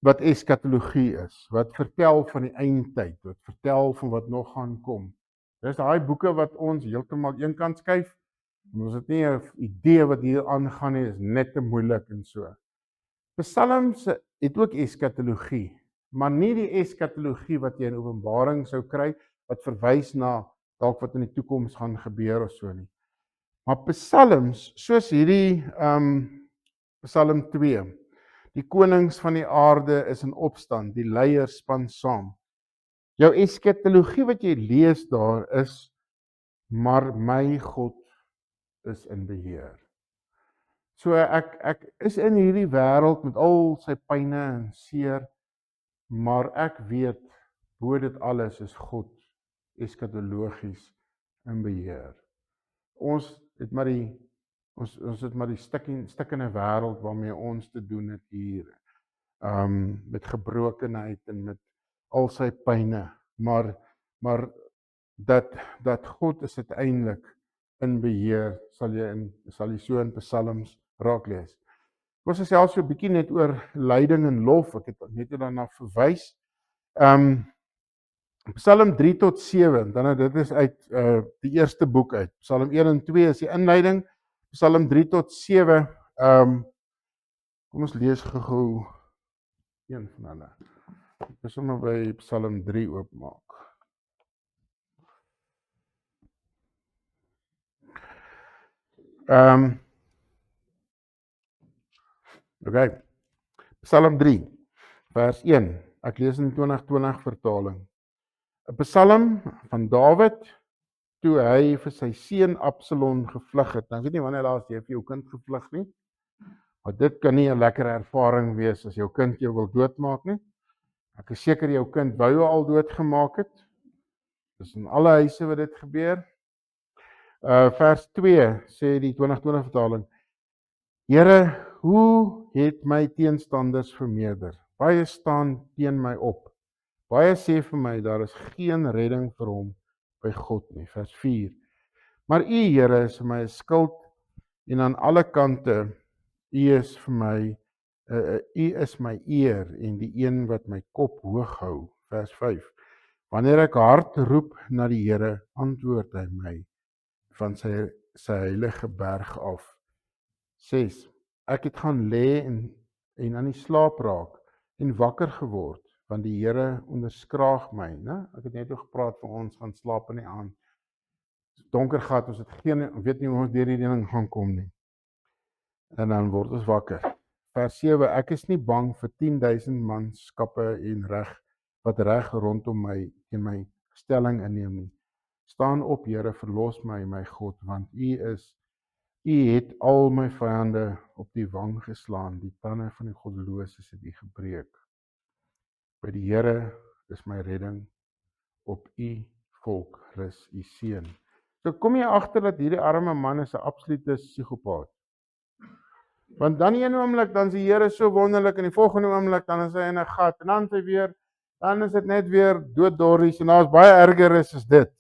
wat eskatologie is, wat vertel van die eindtyd, wat vertel van wat nog gaan kom. Dis daai boeke wat ons heeltemal eenkant skuif. Ons het nie 'n idee wat hier aangaan nie, is net te moeilik en so. Psalms het ook eskatologie, maar nie die eskatologie wat jy in Openbaring sou kry, wat verwys na dalk wat in die toekoms gaan gebeur of so nie. Maar psalms, soos hierdie Psalm 2, die konings van die aarde is in opstand, die leiers span saam. Jou eskatologie wat jy lees daar is, maar my God is in beheer. So ek is in hierdie wêreld met al sy pyne en seer, maar ek weet bo dit alles is God eskatologies in beheer. Ons het maar die stikkende wêreld waarmee ons te doen het hier. Met gebrokenheid en met al sy pyne, maar dat God is uiteindelik in beheer, sal jy so in psalms raak lees. Ons is selfs so 'n bietjie net oor lyding en lof. Ek het net daarna verwys. Psalm 3 tot 7, dan dit is uit die eerste boek uit. Psalm 1 en 2 is die inleiding. Psalm 3 tot 7, kom ons lees gou een van hulle. Ek is sommer by Psalm 3 oopmaak. Okay. Psalm 3, vers 1. Ek lees in die 2020 vertaling. 'n Psalm van Dawid toe hy vir sy seun Absalom gevlug het. Nou, ek weet nie wanneer laas jy vir jou kind gevlug nie. Maar dit kan nie 'n lekker ervaring wees as jou kind jou wil doodmaak nie. Ek is seker jou kind wou jou al doodgemaak het. Dis in alle huise wat dit gebeur. Vers 2 sê die 2020 vertaling: Here, hoe het my teenstanders vermeerder? Baie staan teen my op. Baie sê vir my, daar is geen redding vir hom by God nie. Vers 4. Maar U, Here, is vir my 'n skild en aan alle kante U is vir my U is my eer en die een wat my kop hoog hou. Vers 5. Wanneer ek hard roep na die Here, antwoord hy my van sy heilige berg af. 6. Ek het gaan lê en aan die slaap raak en wakker geword, want die Here onderskraag my, né? Ek het net oor gepraat van ons gaan slaap in die aand. Donker gat, ons weet nie hoe ons deur hierdie ding gaan kom nie. En dan word ons wakker. Vers 7, ek is nie bang vir 10,000 manskappe en wat reg rondom my teen my stelling inneem nie. Staan op, Here, verlos my, my God, want U is U het al my vyande op die wang geslaan, die tande van die goddeloses het U gebreek. By die Here is my redding, op U volk rus U seën. So kom jy agter dat hierdie arme man is 'n absolute psigopaat. Want dan een oomblik dan is die Here so wonderlik en die volgende oomblik dan is hy in 'n gat en dan is hy weer, dan is dit net weer dooddorries en daar's baie erger as dit.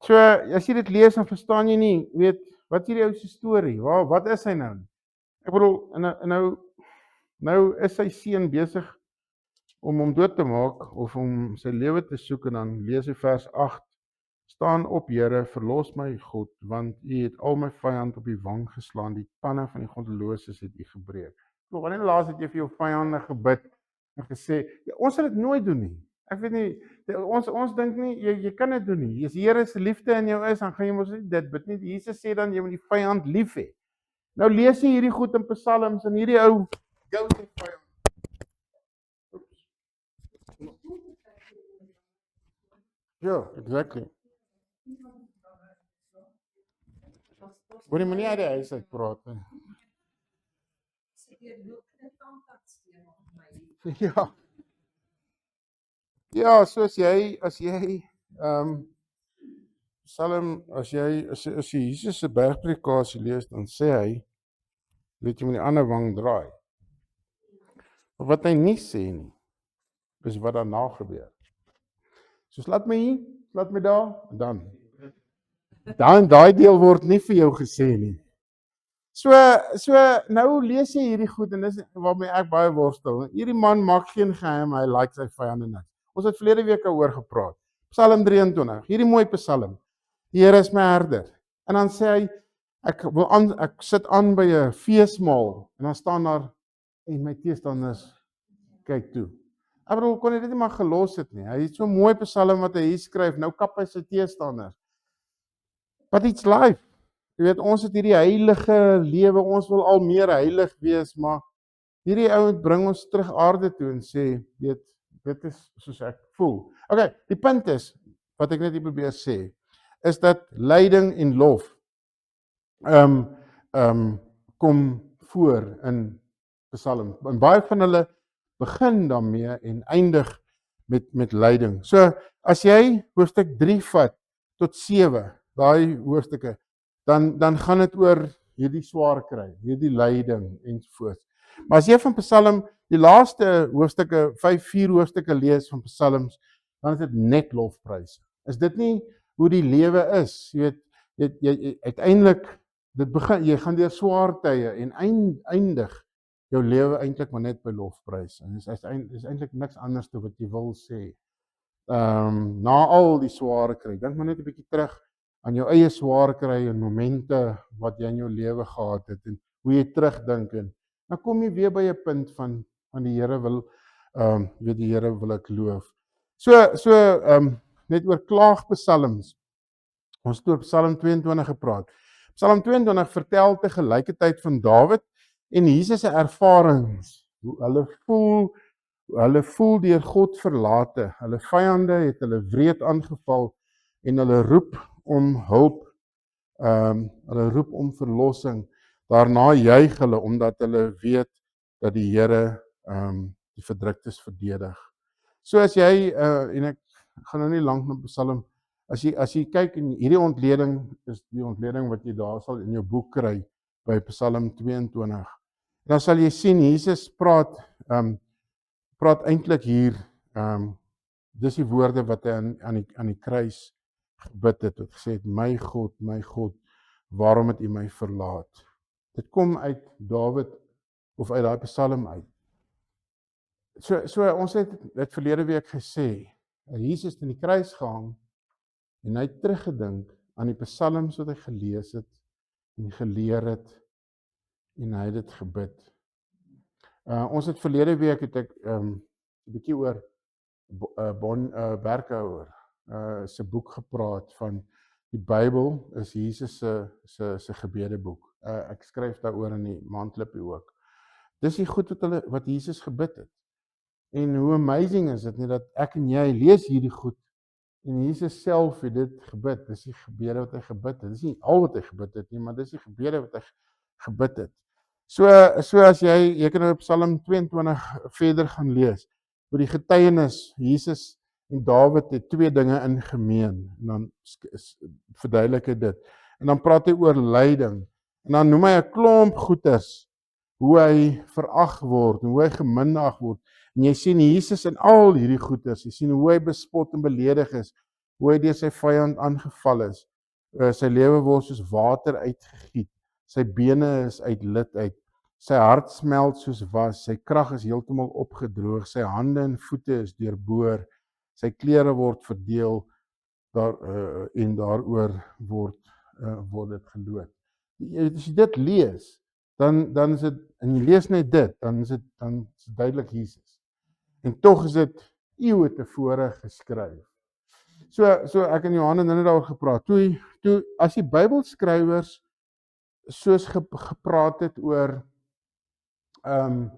So as jy dit lees dan verstaan jy nie, weet, wat is hierdie ou se storie? Wat is hy nou? Ek bedoel, nou is sy seun besig om hom dood te maak of om sy lewe te soek en dan lees hy vers 8. Staan op, Here, verlos my God, want U het al my vyand op die wang geslaan, die tande van die goddeloses het U gebreek. Wanneer laas het jy vir jou vyande gebid en gesê, ja, ons sal dit nooit doen nie. Ek weet nie, ons dink nie, jy kan dit doen nie. As die Here se liefde in jou is, dan gaan jy mos nie dit bid nie. Jesus sê dan jy moet die vyand lief hê. Nou lees jy hierdie goed in Psalms en hierdie ou gou sy vyand. Ja, exactly. Hoor jy my nie uit die huis uit praat nie. Ja. Ja, so as jy Psalm, as jy Jesus se bergpredikasie lees, dan sê hy, weet jy moet die ander wang draai. Maar wat hy nie sê nie, is wat daarna gebeur. Soos laat my hier, laat my daar, en dan daai deel word nie vir jou gesê nie. So nou lees jy hierdie goed en dis waarmee ek baie worstel. Hierdie man maak geen geheim, hy like sy vyande niks. Ons het verlede week daaroor gepraat. Psalm 23, hierdie mooi Psalm. Die Here is my herder. En dan sê hy, ek sit aan by 'n feesmaal en dan staan daar en my teestanders kyk toe. Ek bedoel, kon hy dit nie maar gelos het nie. Hy het so mooi Psalm wat hy hier skryf, nou kap hy sy teestanders. But it's life. Jy weet, ons het hierdie heilige lewe, ons wil al meer heilig wees, maar hierdie ou bring ons terug aarde toe en sê, weet, dit is soos ek voel. Okay, die punt is, wat ek net hier probeer sê, is dat lyding en lof kom voor in Psalm. En baie van hulle begin daarmee en eindig met lyding. So, as jy hoofstuk 3 vat tot 7, daai hoofstukke, dan gaan dit oor hierdie swaar kry, hierdie lyding ensovoorts. Maar as jy van Psalm, die laaste hoofstukke, 4 hoofstukke lees van Psalms, dan is dit net lofpryse. Is dit nie hoe die lewe is? Jy weet, jy uiteindelik, dit begin, jy gaan deur swaar tye en eindig jou lewe eintlik maar net by lofpryse. En is eintlik niks anders te wat jy wil sê. Na al die swaar kry, dink maar net 'n bietjie terug aan jou eie swaar kry en momente wat jy in jou lewe gehad het en hoe jy terugdink en dan kom jy weer by 'n punt van die Here wil weet die Here wil ek loof. So net oor klaagpsalms. Ons het oor Psalm 22 gepraat. Psalm 22 vertel te gelykertyd van Dawid en Jesus se ervarings. Hulle voel deur God verlate. Hulle vyande het hulle wreed aangeval en hulle roep om hulp. Hulle roep om verlossing. Daarna juig hulle omdat hulle weet dat die Here die verdruktes verdedig. So as jy en ek gaan nou nie lank na Psalm, as jy kyk en hierdie ontleding is die ontleding wat jy daar sal in jou boek kry by Psalm 22. Dan sal jy sien Jesus praat eintlik hier dis die woorde wat hy aan die kruis gebid het, wat gesê het, my God, waarom het U my verlaat? Dit kom uit Dawid of uit daai Psalm uit. So ons het dit verlede week gesê, Jesus het aan die kruis gehang en hy het teruggedink aan die Psalms wat hy gelees het en geleer het en hy het dit gebid. Ons het verlede week het ek 'n bietjie oor Berkhouwer se boek gepraat van die Bybel is Jesus se gebedeboek. Ek skryf daaroor in die maandklippie ook. Dis die goed wat Jesus gebid het. En hoe amazing is dit nie dat ek en jy lees hierdie goed En Jesus self het dit gebid. Dis die gebede wat hy gebid het. Dis nie al wat hy gebid het nie, maar dis die gebede wat hy gebid het. So as jy kan nou op Psalm 22 verder gaan lees, oor die getuienis, Jesus en Dawid het twee dinge in gemeen, en dan verduidelik hy dit. En dan praat hy oor lyding, en dan noem hy 'n klomp goeters, hoe hy verag word, hoe hy geminag word. En jy sien Jesus in al hierdie goeters, jy sien hoe hy bespot en beledig is, hoe hy deur sy vyand aangeval is. Sy lewe word soos water uitgegiet, sy bene is uit lid uit, sy hart smelt soos was, sy krag is heeltemal opgedroog, sy hande en voete is deurboor, sy klere word verdeel, en daaroor word dit geloot. As jy dit lees, dan is dit, en jy lees net dit, dan is dit duidelik Jesus. En tog is dit eeue tevore geskryf. So ek en Johan het nou daaroor gepraat. Toe as die Bybelskrywers soos gepraat het oor kan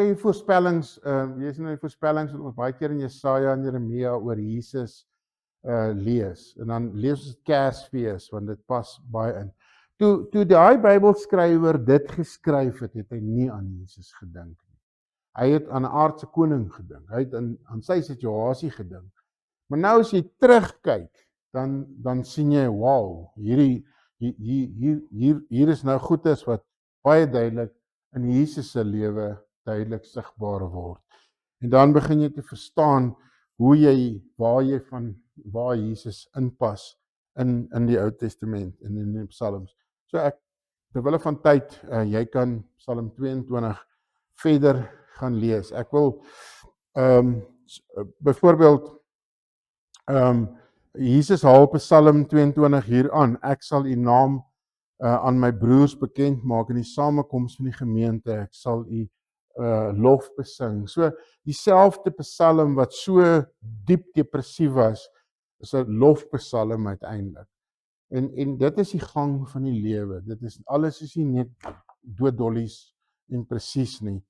jy voorspellings, jy sien nou die voorspellings wat ons baie keer in Jesaja en Jeremia oor Jesus lees. En dan lees ons Kersfees, want dit pas baie in. Toe daai Bybelskrywer dit geskryf het, het hy nie aan Jesus gedink nie. Hy het aan 'n aardse koning gedink. Hy het aan sy situasie gedink. Maar nou as jy terugkyk, dan sien jy, wow, hier is nou goedes wat baie duidelik in Jesus se lewe duidelik sigbaar word. En dan begin jy te verstaan waar Jesus inpas in die Ou Testament en in die Psalms. So terwille van tyd, jy kan Psalm 22 verder gaan lees. Ek wil byvoorbeeld Jesus haal op Psalm 22 hier aan. Ek sal u naam aan my broers bekend maak in die samekoms van die gemeente. Ek sal u lof besing. So dieselfde Psalm wat so diep depressief was, is 'n lofpsalm uiteindelik. En dit is die gang van die lewe. Dit is alles is nie net dooddollies en presies nie.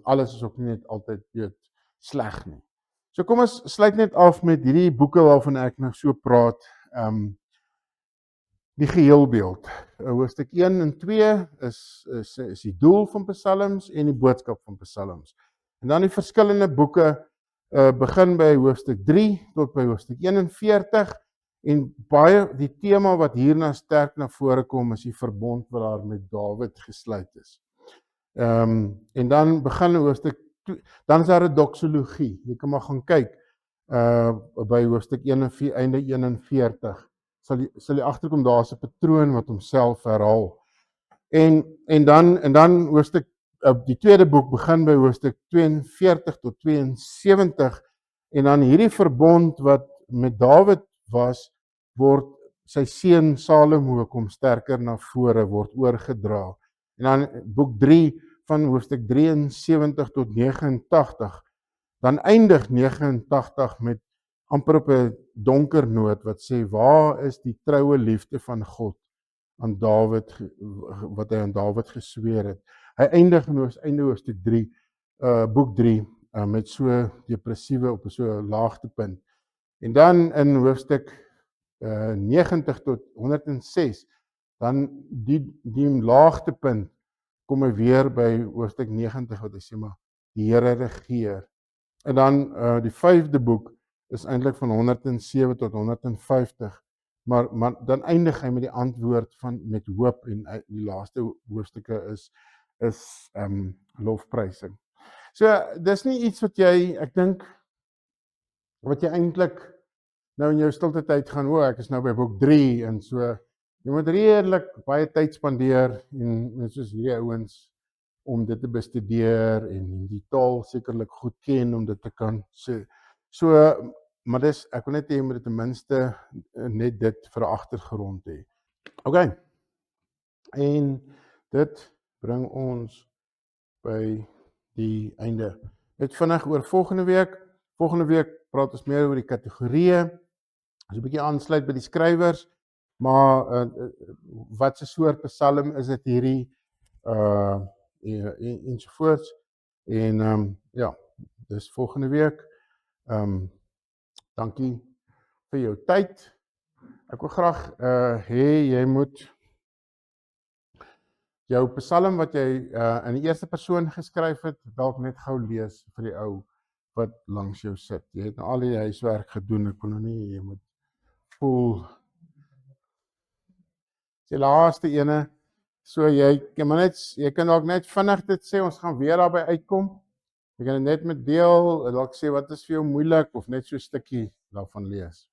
Alles is ook nie net altyd sleg nie. So kom ons sluit net af met hierdie boeke waarvan ek nou so praat. Die geheelbeeld. Hoofstuk 1 en 2 is die doel van Psalms en die boodskap van Psalms. En dan die verskillende boeke begin by hoofstuk 3 tot by hoofstuk 41 en baie die tema wat hierna sterk na vore kom is die verbond wat daar met Dawid gesluit is. En dan begin hoofstuk, dan is daar 'n doxologie. Jy kan maar gaan kyk by hoofstuk 1 einde 41. Sal jy agterkom daar's 'n patroon wat homself herhaal. En dan hoofstuk die tweede boek begin by hoofstuk 42 tot 72 en dan hierdie verbond wat met Dawid was, word sy seun Salomo kom sterker na vore, word oorgedra. En dan boek 3 van hoofstuk 73 tot 89, dan eindig 89 met amper op 'n donker noot wat sê, waar is die troue liefde van God aan Dawid, wat hy aan Dawid gesweer het. Hy eindig in einde hoofstuk 3, boek 3, met so depressiewe op so 'n laagtepunt. En dan in hoofstuk 90 tot 106, dan die laagtepunt kom hy weer by hoofstuk 90 wat hy sê maar die Here regeer. En dan die 5de boek is eintlik van 107 tot 150, maar dan eindig hy met die antwoord met hoop en die laaste hoofstukke is lofprysing. So dis nie iets wat ek dink wat jy eintlik nou in jou stilte tyd gaan, ek is nou by boek 3 en so, jy moet redelik baie tyd spandeer en soos hierdie ouens om dit te bestudeer en die taal sekerlik goed ken om dit te kan sê. So, maar ek wil net hê jy moet ten minste net dit vir 'n agtergrond hê. Okay. En dit bring ons by die einde. Net vinnig oor volgende week. Volgende week praat ons meer oor die kategorieë. Ons 'n bietjie aansluit by die skrywers, maar wat se soort psalm is dit hierdie ensovoorts. En ja, dis volgende week. Dankie vir jou tyd. Ek wil graag hê jy moet jou psalm wat jy in die eerste persoon geskryf het, dalk net gou lees vir die ou wat langs jou sit. Jy het nou al die huiswerk gedoen, ek wil nou nie, jy moet voel, die laaste ene, so jy kan dalk net vinnig dit sê, ons gaan weer daarby uitkom, jy kan dit net met deel, dalk sê wat is vir jou moeilik, of net so 'n stukkie daarvan lees.